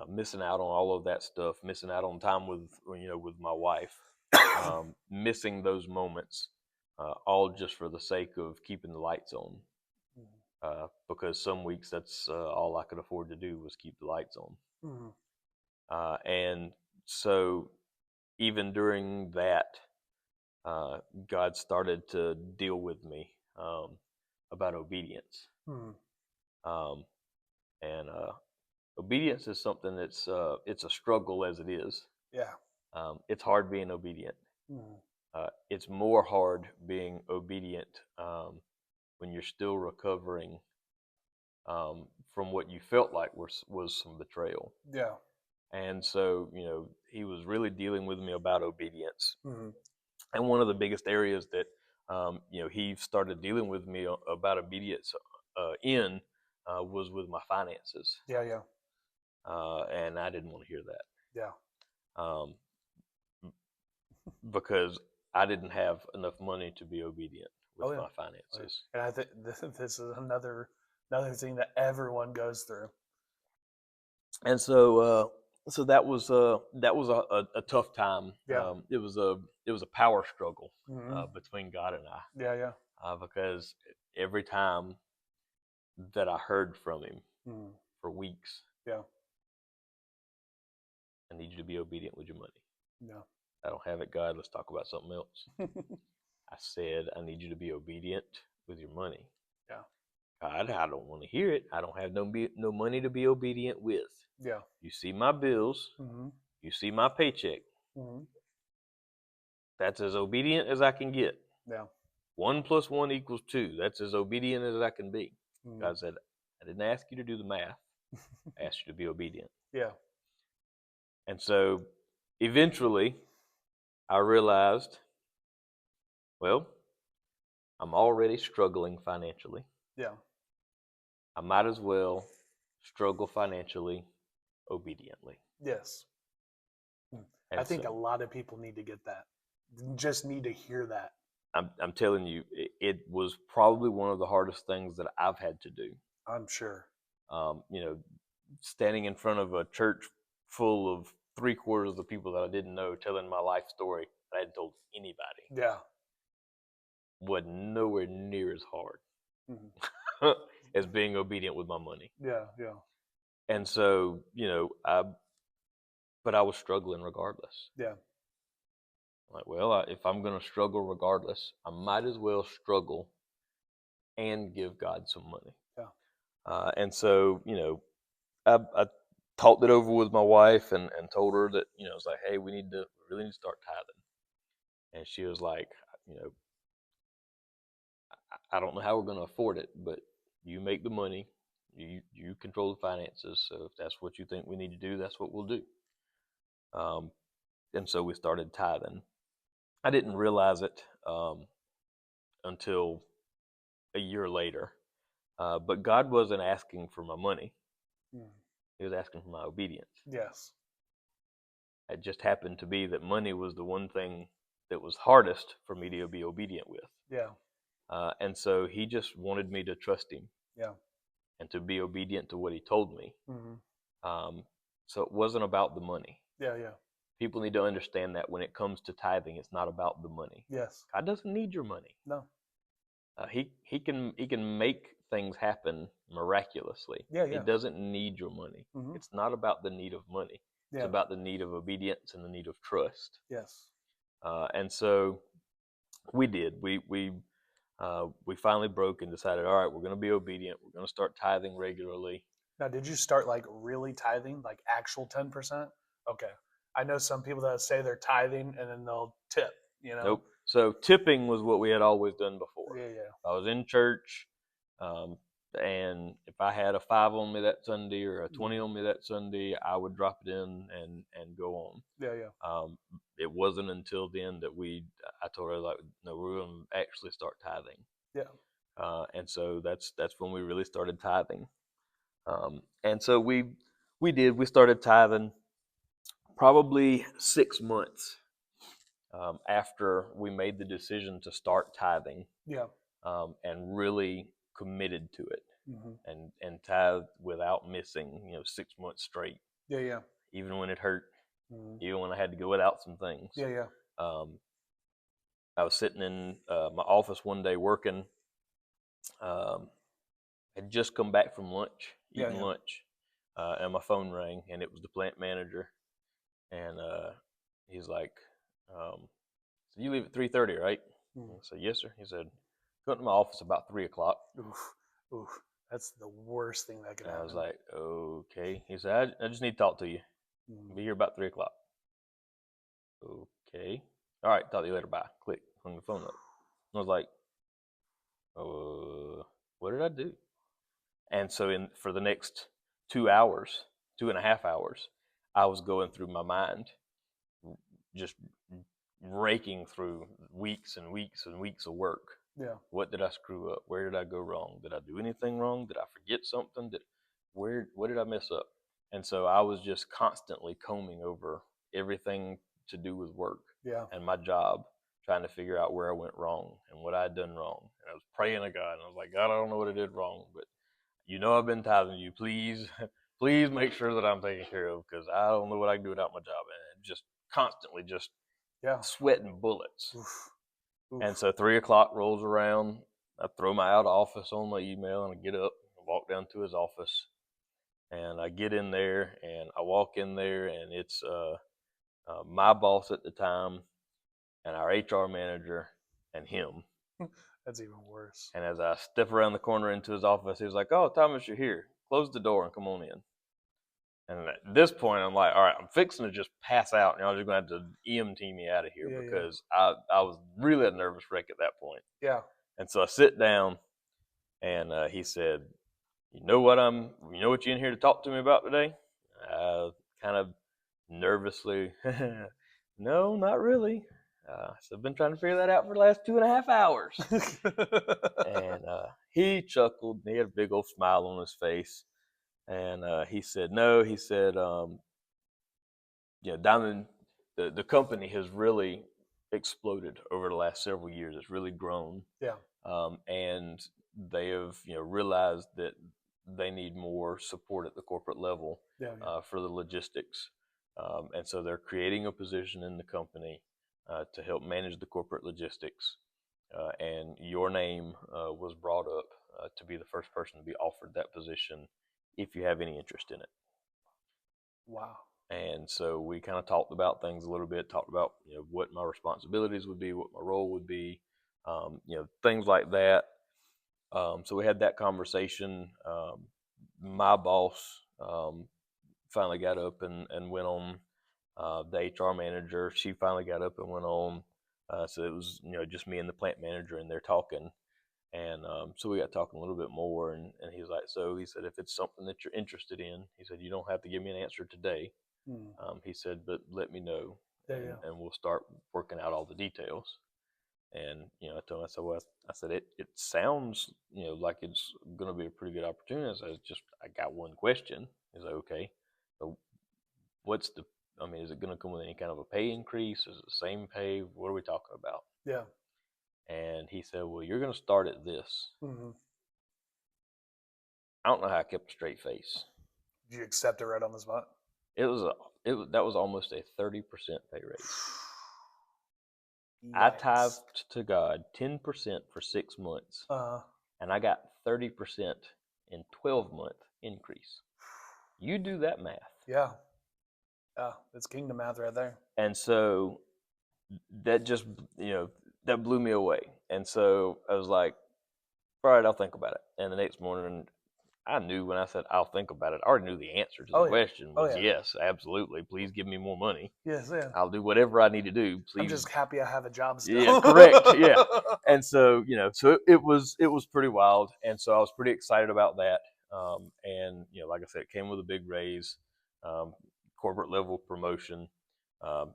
missing out on all of that stuff, missing out on time with my wife, missing those moments, all just for the sake of keeping the lights on. Because some weeks that's all I could afford to do was keep the lights on. Mm-hmm. And so even during that, God started to deal with me about obedience. Mm-hmm. And obedience is something that's it's a struggle as it is. Yeah. It's hard being obedient. Mm-hmm. It's more hard being obedient when you're still recovering from what you felt like was some betrayal. Yeah. And so, he was really dealing with me about obedience. Mm-hmm. And one of the biggest areas that, he started dealing with me about obedience was with my finances. Yeah. Yeah. And I didn't want to hear that. Yeah. Um, because I didn't have enough money to be obedient with my finances. And I think this is another thing that everyone goes through. And so that was a tough time. Yeah. It was a power struggle Mm-hmm. between God and I. Yeah. Yeah. Because every time that I heard from him Mm-hmm. for weeks, Yeah. I need you to be obedient with your money. Yeah. I don't have it, God. Let's talk about something else. I said, I need you to be obedient with your money. Yeah. God, I don't want to hear it. I don't have no money to be obedient with. Yeah. You see my bills. Mm-hmm. You see my paycheck. Mm-hmm. That's as obedient as I can get. Yeah. 1 + 1 = 2. That's as obedient as I can be. Mm-hmm. God said, I didn't ask you to do the math. I asked you to be obedient. Yeah. And so eventually I realized, well, I'm already struggling financially. Yeah. I might as well struggle financially obediently. Yes. And I think so, a lot of people need to get that. Just need to hear that. I'm telling you, it was probably one of the hardest things that I've had to do. I'm sure. Standing in front of a church full of 3/4 of the people that I didn't know, telling my life story that I hadn't told anybody, Yeah. was nowhere near as hard Mm-hmm. as being obedient with my money. Yeah. Yeah. And so, but I was struggling regardless. Yeah. Like, well, if I'm going to struggle regardless, I might as well struggle and give God some money. Yeah. And so, I talked it over with my wife and told her that, I was like, hey, we really need to start tithing. And she was like, I don't know how we're going to afford it, but you make the money, you control the finances. So if that's what you think we need to do, that's what we'll do. And so we started tithing. I didn't realize it until a year later. But God wasn't asking for my money. Mm. He was asking for my obedience. Yes. It just happened to be that money was the one thing that was hardest for me to be obedient with. Yeah. And so he just wanted me to trust him Yeah. and to be obedient to what he told me. Mm-hmm. So it wasn't about the money. Yeah. Yeah. People need to understand that when it comes to tithing, it's not about the money. Yes. God doesn't need your money. No. He can make things happen miraculously. Yeah. He Yeah. doesn't need your money. Mm-hmm. It's not about the need of money. It's Yeah. about the need of obedience and the need of trust. Yes. And so we did. We finally broke and decided, all right, we're going to be obedient. We're going to start tithing regularly. Now, did you start like really tithing, like actual 10%? Okay. I know some people that say they're tithing and then they'll tip, you know? Nope. So tipping was what we had always done before. Yeah. Yeah. I was in church, and if I had a 5 on me that Sunday or a 20 on me that Sunday, I would drop it in and go on. Yeah. Yeah. It wasn't until then that I told her, like, no, we're going to actually start tithing. Yeah. And so that's when we really started tithing. And so we started tithing probably 6 months after we made the decision to start tithing. Yeah. And really committed to it. Mm-hmm. And tithed without missing, 6 months straight. Yeah. Yeah. Even when it hurt, Mm-hmm. even when I had to go without some things. Yeah. Yeah. I was sitting in my office one day working. Had just come back from lunch, eating lunch, and my phone rang, and it was the plant manager, and he's like, "So you leave at 3:30, right?" I said, "Yes, sir." He said, "Come to my office about 3:00." Oof. Oof. That's the worst thing that could And happen. I was like, "Okay." He said, I just need to talk to you. I'll be here about 3:00. Okay. All right. Talk to you later. Bye. Click. Hung the phone up. I was like, what did I do? And so for the next 2 hours, 2.5 hours, I was going through my mind, just raking through weeks and weeks and weeks of work. Yeah. What did I screw up? Where did I go wrong? Did I do anything wrong? Did I forget something? What did I mess up? And so I was just constantly combing over everything to do with work and my job, trying to figure out where I went wrong and what I had done wrong. And I was praying to God, and I was like, God, I don't know what I did wrong, but I've been tithing you. Please, please make sure that I'm taken care of, because I don't know what I can do without my job. And just constantly just sweating bullets. Oof. And so 3:00 rolls around. I throw my out of office on my email, and I get up and walk down to his office. And I get in there, and I walk in there, and it's my boss at the time, and our HR manager, and him. That's even worse. And as I step around the corner into his office, he was like, "Oh, Thomas, you're here. Close the door and come on in." And at this point, I'm like, all right, I'm fixing to just pass out, and y'all just going to have to EMT me out of here, because I was really a nervous wreck at that point. Yeah. And so I sit down, and he said, you know what you're in here to talk to me about today? Kind of nervously, no, not really. So I've been trying to figure that out for the last 2.5 hours. And he chuckled, and he had a big old smile on his face. And he said, no, he said, Diamond, the company has really exploded over the last several years. It's really grown. Yeah. And they have, realized that they need more support at the corporate level for the logistics. And so they're creating a position in the company to help manage the corporate logistics. And your name was brought up to be the first person to be offered that position, if you have any interest in it. Wow. And so we kind of talked about things a little bit, talked about, what my responsibilities would be, what my role would be, things like that. So we had that conversation. My boss finally got up and went on. The HR manager, she finally got up and went on. So it was, just me and the plant manager in there talking. And so we got talking a little bit more, and he's like, so he said, if it's something that you're interested in, he said, you don't have to give me an answer today. He said, but let me know. Yeah, and, yeah. and we'll start working out all the details. And, I told him, I said, well, I said, it sounds, like it's going to be a pretty good opportunity. I said, I got one question. He's like, okay, so is it going to come with any kind of a pay increase? Is it the same pay? What are we talking about? Yeah. And he said, well, you're going to start at this. Mm-hmm. I don't know how I kept a straight face. Did you accept it right on the spot? That was almost a 30% pay raise. Yikes. I tithed to God 10% for 6 months, and I got 30% in 12-month increase. You do that math. Yeah. Yeah, it's kingdom math right there. And so that just, that blew me away. And so I was like, all right, I'll think about it. And the next morning, I knew when I said I'll think about it, I already knew the answer to the question was yes, absolutely. Please give me more money. Yes, yeah. I'll do whatever I need to do. Please. I'm just happy I have a job still. Yeah, correct. Yeah. And so, so it was pretty wild. And so I was pretty excited about that. And, like I said, it came with a big raise, corporate level promotion,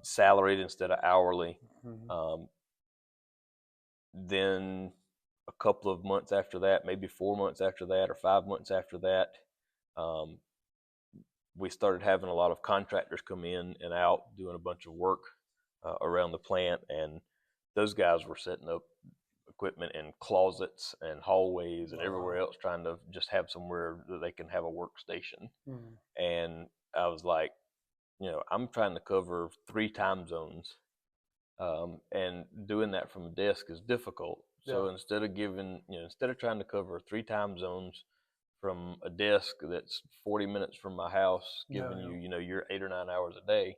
salaried instead of hourly. Mm-hmm. Then a couple of months after that, maybe 4 months after that, or 5 months after that, we started having a lot of contractors come in and out doing a bunch of work around the plant, and those guys were setting up equipment in closets and hallways and everywhere else, trying to just have somewhere that they can have a workstation. Mm-hmm. And I was like, I'm trying to cover 3 time zones, and doing that from a desk is difficult. So instead of trying to cover 3 time zones from a desk that's 40 minutes from my house, giving you, your 8 or 9 hours a day,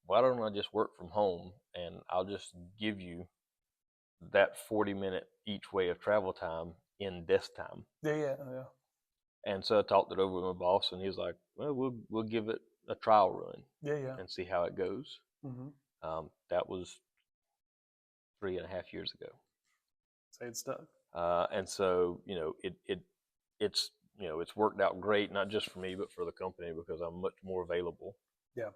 why don't I just work from home, and I'll just give you that 40-minute each way of travel time in desk time. Yeah. And so I talked it over with my boss, and he's like, well, we'll give it a trial run. Yeah. And see how it goes. Mm-hmm. That was 3.5 years ago. Say it's stuck. And so, it's worked out great, not just for me, but for the company, because I'm much more available. Yeah.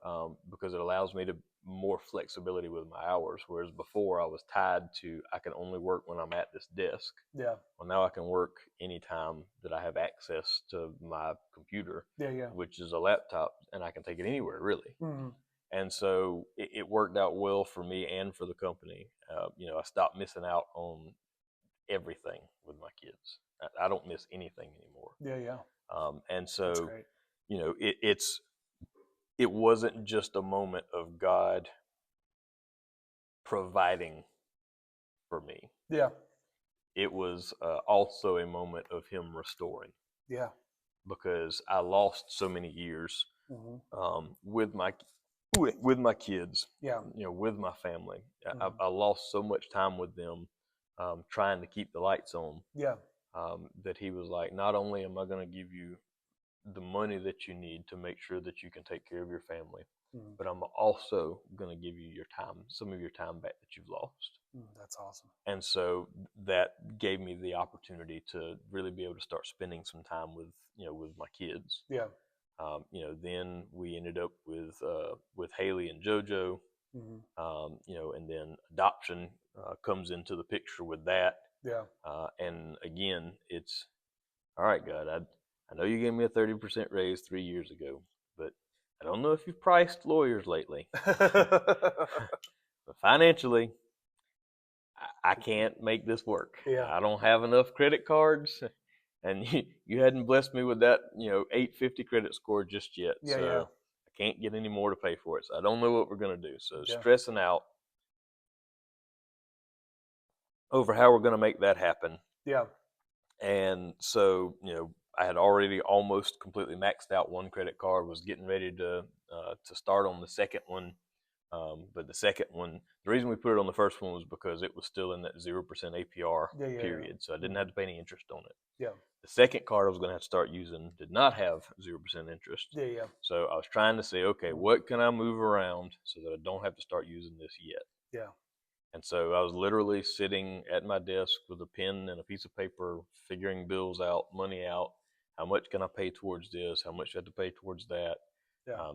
Because it allows me to more flexibility with my hours. Whereas before I was tied to, I can only work when I'm at this desk. Yeah. Well, now I can work anytime that I have access to my computer, which is a laptop, and I can take it anywhere, really. Mm-hmm. And so it worked out well for me and for the company. I stopped missing out on everything with my kids. I don't miss anything anymore. Yeah. And so, it wasn't just a moment of God providing for me. Yeah. It was also a moment of Him restoring. Yeah. Because I lost so many years with my kids. Yeah. With my family. I lost so much time with them, trying to keep the lights on. Yeah. That He was like, not only am I going to give you the money that you need to make sure that you can take care of your family, but I'm also going to give you your time, some of your time back that you've lost. That's awesome. And so that gave me the opportunity to really be able to start spending some time with my kids. Yeah. Then we ended up with Haley and JoJo, and then adoption comes into the picture with that. Yeah. And again, it's all right, God. I know you gave me a 30% raise 3 years ago, but I don't know if you've priced lawyers lately. But financially, I can't make this work. Yeah. I don't have enough credit cards, and you hadn't blessed me with that 850 credit score just yet. I can't get any more to pay for it. So I don't know what we're going to do. So stressing out over how we're going to make that happen. Yeah. And so, I had already almost completely maxed out one credit card, was getting ready to start on the second one. But the second one, the reason we put it on the first one was because it was still in that 0% APR period. So I didn't have to pay any interest on it. Yeah. The second card I was going to have to start using did not have 0% interest. Yeah. So I was trying to say, okay, what can I move around so that I don't have to start using this yet? Yeah. And so I was literally sitting at my desk with a pen and a piece of paper, figuring bills out, money out. How much can I pay towards this? How much do I have to pay towards that? Yeah.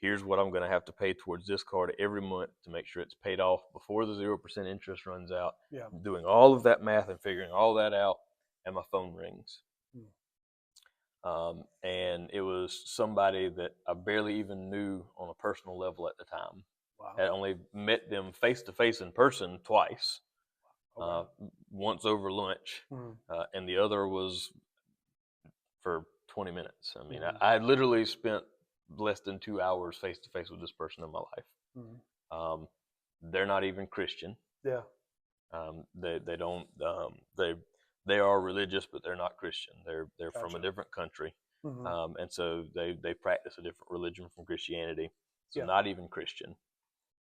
here's what I'm going to have to pay towards this card every month to make sure it's paid off before the 0% interest runs out. Yeah. I'm doing all of that math and figuring all that out, and my phone rings. And it was somebody that I barely even knew on a personal level at the time. Wow. I only met them face to face in person twice. Okay. Once over lunch, and the other was for 20 minutes. I mean, I literally spent less than 2 hours face to face with this person in my life. They're not even Christian. Yeah. They don't they are religious, but they're not Christian. They're Gotcha. from a different country, and so they practice a different religion from Christianity. So Yeah. not even Christian.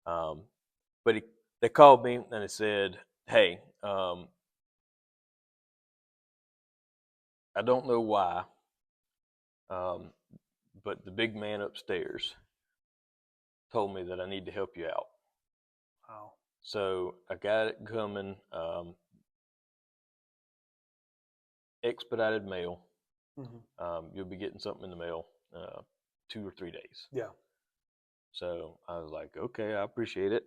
But they called me and they said, "Hey, I don't know why, but the big man upstairs told me that I need to help you out. Wow. So I got it coming, expedited mail. You'll be getting something in the mail 2 or 3 days." Yeah. So I was like, "Okay, I appreciate it."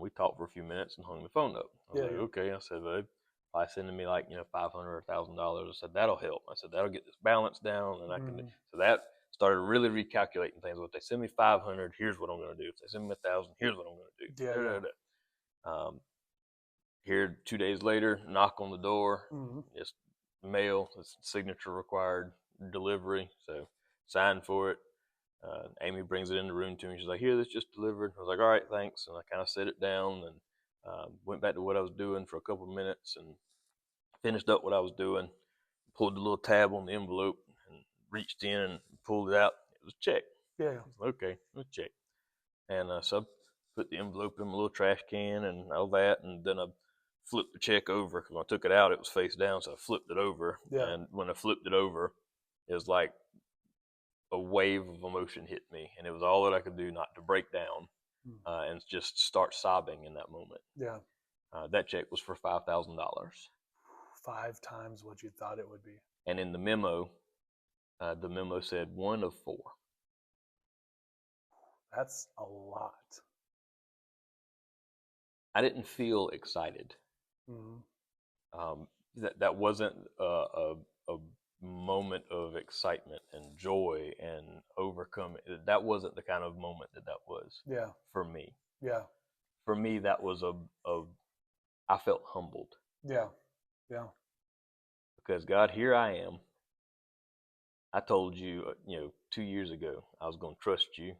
We talked for a few minutes and hung the phone up. I was like, "Okay." I said, "But by sending me like $500 or $1,000," I said, "That'll help." I said, "That'll get this balance down, and I can." So that started really recalculating things. Well, if they send me 500, here's what I'm going to do. If they send me 1,000, here's what I'm going to do. Yeah. Here 2 days later, knock on the door. It's mail. It's signature required, delivery. So sign for it. Amy brings it in the room to me. She's like, "Here, this just delivered." I was like, "All right, thanks." And I kind of set it down and went back to what I was doing for a couple of minutes and finished up what I was doing. Pulled the little tab on the envelope and reached in and pulled it out. It was a check. Yeah. Okay, it was a check. And so I put the envelope in my little trash can and all that, and then I flipped the check over because when I took it out, it was face down, so I flipped it over. Yeah. And when I flipped it over, it was like a wave of emotion hit me, and it was all that I could do not to break down and just start sobbing in that moment. Yeah. That check was for $5,000. 5 times what you thought it would be. And in the memo said 1 of 4. That's a lot. I didn't feel excited. That wasn't a moment of excitement and joy and overcoming. That wasn't the kind of moment that was. Yeah. For me. Yeah. For me, that was I felt humbled. Yeah. Yeah. Because God, here I am. I told you, 2 years ago, I was going to trust you.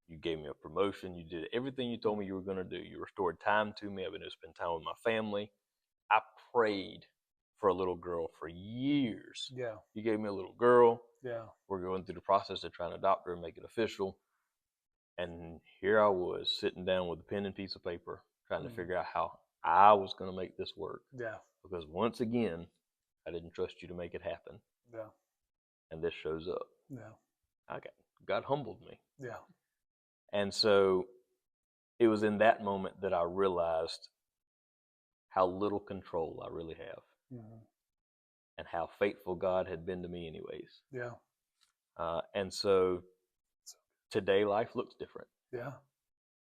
You gave me a promotion. You did everything you told me you were going to do. You restored time to me. I've been able to spend time with my family. I prayed for a little girl for years. Yeah. You gave me a little girl. Yeah. We're going through the process of trying to adopt her and make it official. And here I was sitting down with a pen and piece of paper trying to figure out how I was going to make this work. Yeah. Because once again, I didn't trust you to make it happen. Yeah. And this shows up. Yeah. God humbled me. Yeah. And so it was in that moment that I realized how little control I really have and how faithful God had been to me anyways. Yeah. And so today life looks different. Yeah.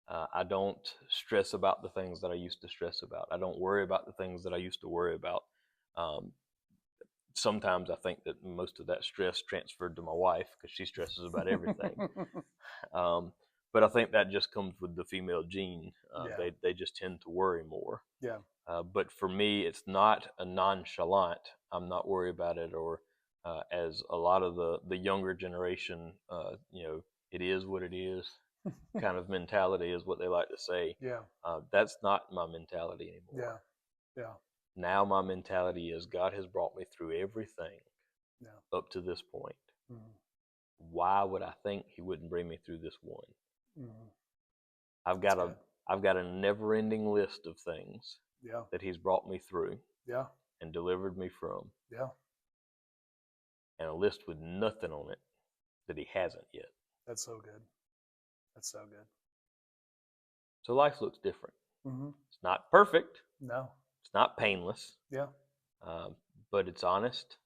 I don't stress about the things that I used to stress about. I don't worry about the things that I used to worry about. Sometimes I think that most of that stress transferred to my wife because she stresses about everything. But I think that just comes with the female gene. They just tend to worry more. Yeah. But for me, it's not a nonchalant, I'm not worried about it, or as a lot of the younger generation, it is what it is kind of mentality is what they like to say. Yeah. That's not my mentality anymore. Yeah. Yeah. Now my mentality is God has brought me through everything up to this point. Why would I think he wouldn't bring me through this one? I've got a never-ending list of things that he's brought me through and delivered me from. And a list with nothing on it that he hasn't yet. That's so good. That's so good. So life looks different. It's not perfect. No. It's not painless. Yeah. But it's honest.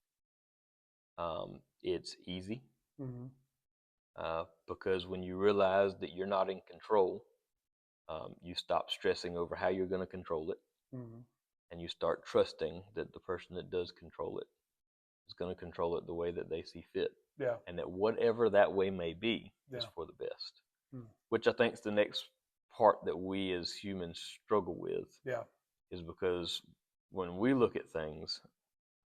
It's easy. because when you realize that you're not in control, you stop stressing over how you're going to control it, Mm-hmm. and you start trusting that the person that does control it is going to control it the way that they see fit, Yeah. and that whatever that way may be is Yeah. for the best. Mm. Which I think is the next part that we as humans struggle with, Yeah. is because when we look at things,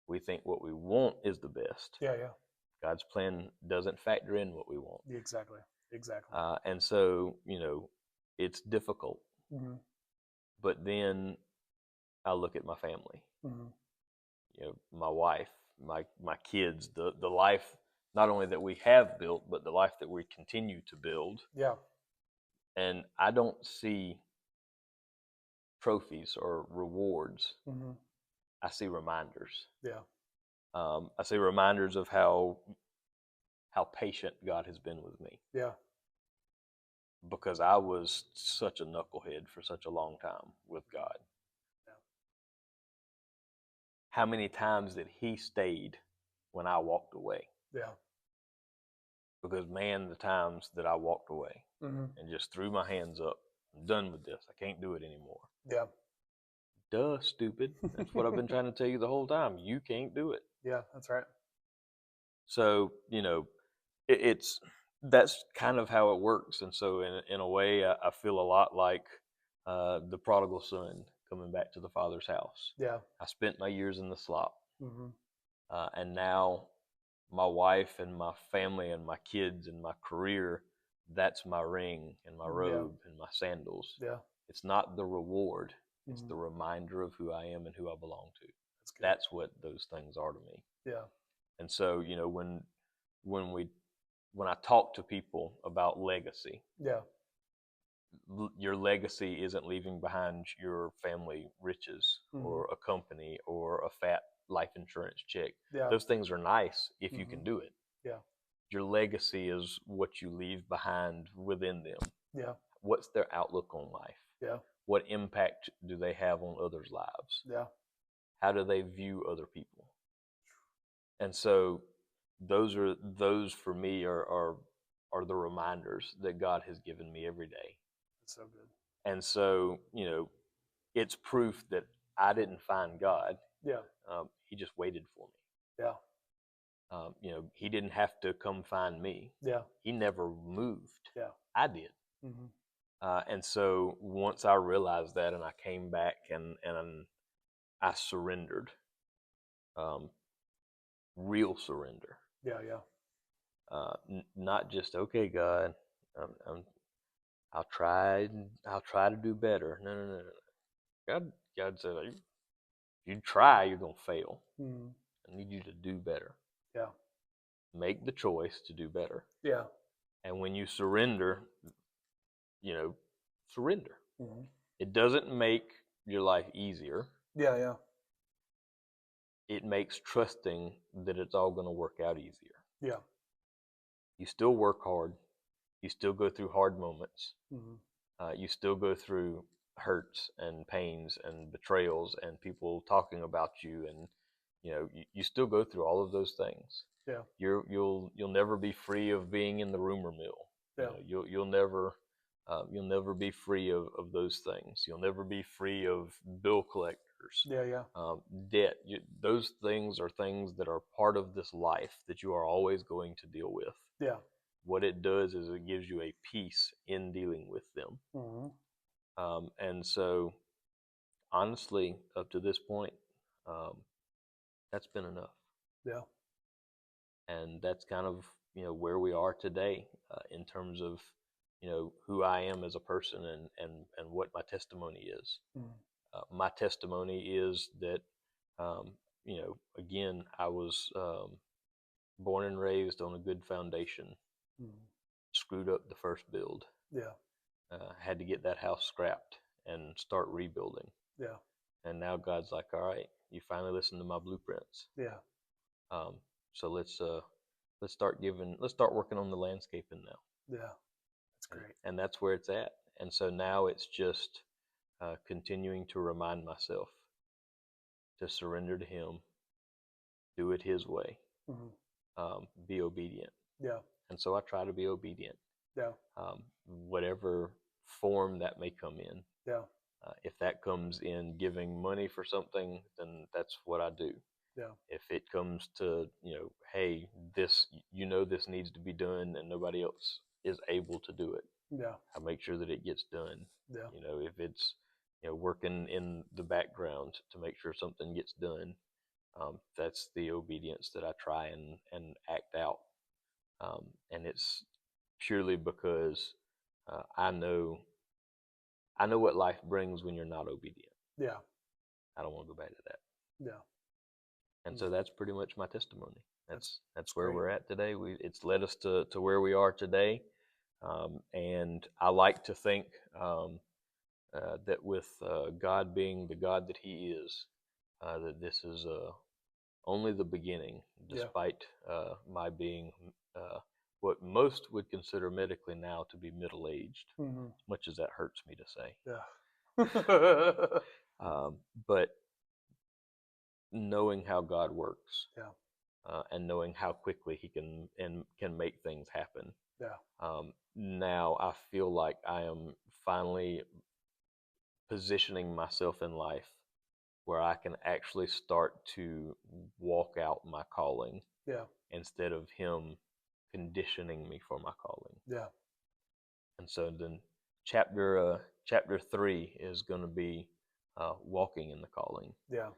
we think what we want is the best. Yeah. Yeah. God's plan doesn't factor in what we want. Exactly. Exactly. And so, it's difficult. Mm-hmm. But then I look at my family, Mm-hmm. My wife, my kids, the life not only that we have built, but the life that we continue to build. Yeah. And I don't see trophies or rewards. Mm-hmm. I see reminders. Yeah. I see reminders of how patient God has been with me, Yeah. because I was such a knucklehead for such a long time with God. Yeah. How many times that He stayed when I walked away? Yeah. Because, man, the times that I walked away Mm-hmm. and just threw my hands up, I'm done with this. I can't do it anymore. Yeah. Duh, stupid. That's what I've been trying to tell you the whole time. You can't do it. Yeah, that's right. So, it's that's kind of how it works. And so in a way, I feel a lot like the prodigal son coming back to the father's house. Yeah. I spent my years in the slop, Mm-hmm. and now my wife and my family and my kids and my career, that's my ring and my robe and my sandals. Yeah. It's not the reward. It's Mm-hmm. the reminder of who I am and who I belong to. That's good. That's what those things are to me. Yeah. And so, when I talk to people about legacy, Yeah. your legacy isn't leaving behind your family riches, Mm-hmm. or a company or a fat life insurance check. Yeah. Those things are nice if you Mm-hmm. can do it. Yeah. Your legacy is what you leave behind within them. Yeah. What's their outlook on life? Yeah. What impact do they have on others' lives? Yeah. How do they view other people? And so those for me are the reminders that God has given me every day. That's so good. And so, it's proof that I didn't find God. Yeah. He just waited for me. Yeah. He didn't have to come find me. Yeah. He never moved. Yeah. I did. Mm-hmm. And so once I realized that, and I came back and I surrendered, real surrender. Yeah. Yeah. Not just, okay, God, I'll try to do better. No. God said, if you try, you're gonna fail. Mm-hmm. I need you to do better. Yeah. Make the choice to do better. Yeah. And when you surrender, surrender. Mm-hmm. It doesn't make your life easier. Yeah. Yeah. It makes trusting that it's all going to work out easier. Yeah. You still work hard. You still go through hard moments. Mm-hmm. You still go through hurts and pains and betrayals and people talking about you, and you still go through all of those things. Yeah. You'll never be free of being in the rumor mill. Yeah. You'll never be free of those things. You'll never be free of bill collectors. Yeah. Yeah. Debt. Those things are things that are part of this life that you are always going to deal with. Yeah. What it does is it gives you a peace in dealing with them. Mm-hmm. And so, honestly, up to this point, that's been enough. Yeah. And that's kind of where we are today, in terms of who I am as a person, and what my testimony is. Mm-hmm. My testimony is that again, I was born and raised on a good foundation. Mm-hmm. Screwed up the first build. Yeah. Had to get that house scrapped and start rebuilding. Yeah. And now God's like, all right, you finally listened to my blueprints. Yeah. So let's start working on the landscaping now. Yeah. That's great. And that's where it's at. And so now it's just continuing to remind myself to surrender to Him, do it His way, Mm-hmm. be obedient. Yeah. And so I try to be obedient, Yeah. whatever form that may come in. Yeah. If that comes in giving money for something, then that's what I do. Yeah. If it comes to, hey, this this needs to be done and nobody else is able to do it, Yeah. I make sure that it gets done. Yeah. If it's working in the background to make sure something gets done, that's the obedience that I try and act out. And it's purely because I know what life brings when you're not obedient. Yeah. I don't want to go back to that. Yeah. And so that's pretty much my testimony. That's where great. we're at today. It's led us to where we are today. And I like to think that with God being the God that He is, that this is only the beginning, Yeah. despite my being what most would consider medically now to be middle-aged, Mm-hmm. as much as that hurts me to say. Yeah. But knowing how God works, Yeah. and knowing how quickly He can make things happen. Yeah. Now I feel like I am finally positioning myself in life where I can actually start to walk out my calling Yeah. instead of Him conditioning me for my calling. Yeah. And so then chapter 3 is going to be walking in the calling. Yeah.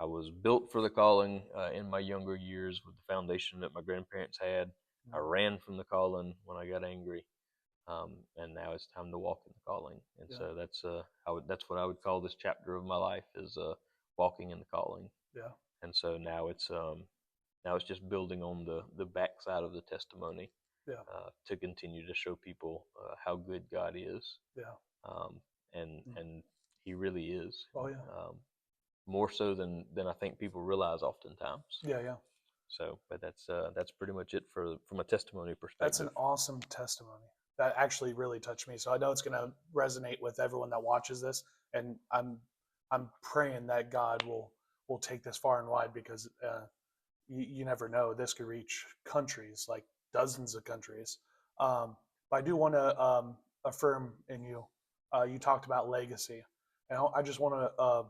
I was built for the calling in my younger years with the foundation that my grandparents had. I ran from the calling when I got angry, and now it's time to walk in the calling. And Yeah. so that's what I would call this chapter of my life is walking in the calling. Yeah. And so now it's just building on the backside of the testimony. Yeah. To continue to show people how good God is. Yeah. Um, and He really is. Oh yeah. More so than I think people realize oftentimes. Yeah. Yeah. So, but that's pretty much it from a testimony perspective. That's an awesome testimony. That actually really touched me. So I know it's going to resonate with everyone that watches this, and I'm praying that God will take this far and wide because you never know. This could reach countries, like dozens of countries. But I do want to affirm in you. You talked about legacy, and I just want to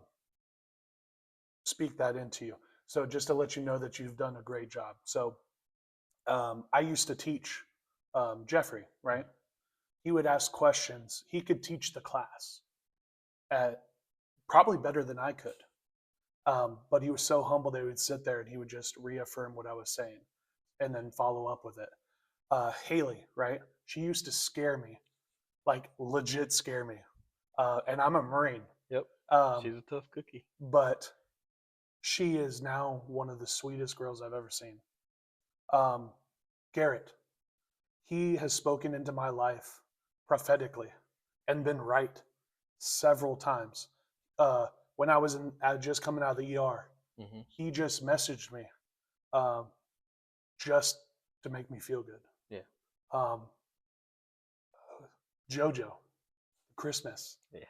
speak that into you. So just to let you know that you've done a great job. So I used to teach Jeffrey, right? He would ask questions. He could teach the class at probably better than I could. But he was so humble that he would sit there and he would just reaffirm what I was saying and then follow up with it. Haley, right? She used to scare me, like legit scare me. And I'm a Marine. Yep. She's a tough cookie. But she is now one of the sweetest girls I've ever seen. Garrett, he has spoken into my life prophetically and been right several times. When I was just coming out of the ER, he just messaged me just to make me feel good. Yeah. Jojo, Christmas, Yeah.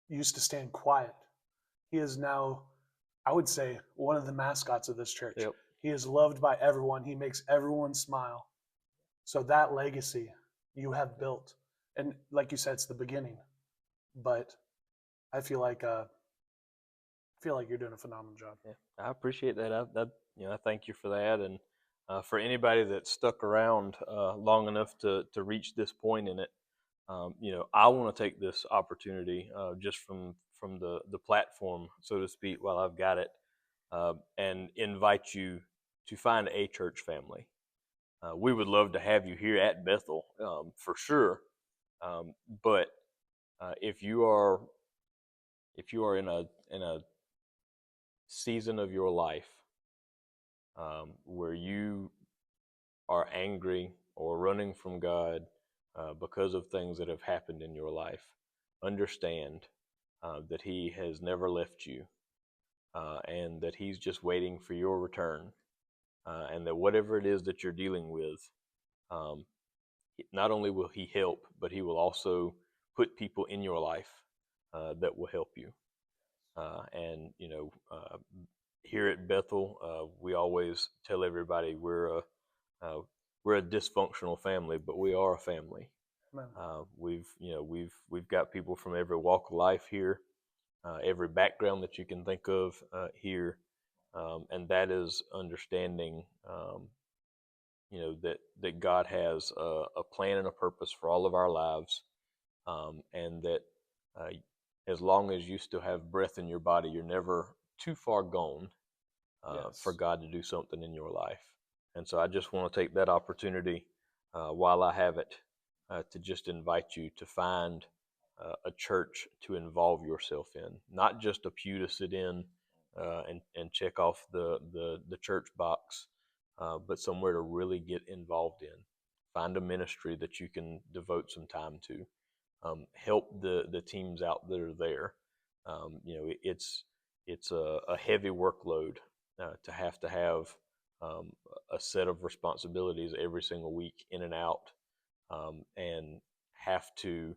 used to stand quiet. He is now, I would say, one of the mascots of this church. Yep. He is loved by everyone. He makes everyone smile. So that legacy you have built, and like you said, it's the beginning. But I feel like you're doing a phenomenal job. Yeah, I appreciate that. I thank you for that, and for anybody that stuck around long enough to reach this point in it. I want to take this opportunity just from the platform, so to speak, while I've got it, and invite you to find a church family. We would love to have you here at Bethel for sure, but if you are in a season of your life where you are angry or running from God because of things that have happened in your life, understand that He has never left you, and that He's just waiting for your return, and that whatever it is that you're dealing with, not only will He help, but He will also put people in your life that will help you. And here at Bethel, we always tell everybody uh, we're a dysfunctional family, but we are a family. Amen. We've got people from every walk of life here, every background that you can think of here, and that is understanding, that God has a plan and a purpose for all of our lives, and that uh, as long as you still have breath in your body, you're never too far gone for Yes. God to do something in your life. And so I just want to take that opportunity while I have it to just invite you to find a church to involve yourself in, not just a pew to sit in and check off the church box, but somewhere to really get involved in. Find a ministry that you can devote some time to. Help the teams out that are there. It's a heavy workload to have um, a set of responsibilities every single week in and out, and have to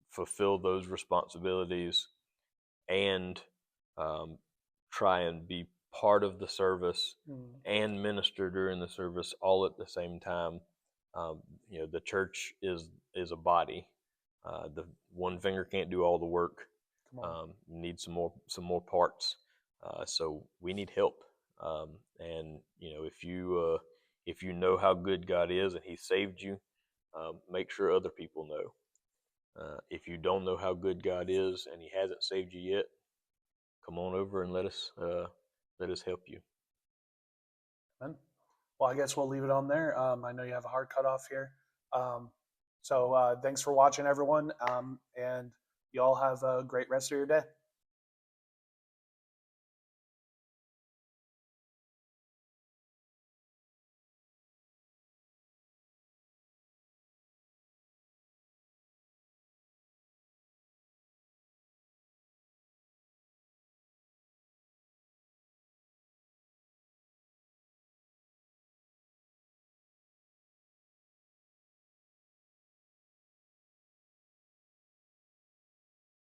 fulfill those responsibilities and um, try and be part of the service Mm. and minister during the service all at the same time. The church is a body. The one finger can't do all the work. Come on. Need some more parts. So we need help. And if you know how good God is and He saved you, make sure other people know. If you don't know how good God is and He hasn't saved you yet, come on over and let us help you. Amen. Well, I guess we'll leave it on there. I know you have a hard cutoff here. So thanks for watching, everyone. And you all have a great rest of your day.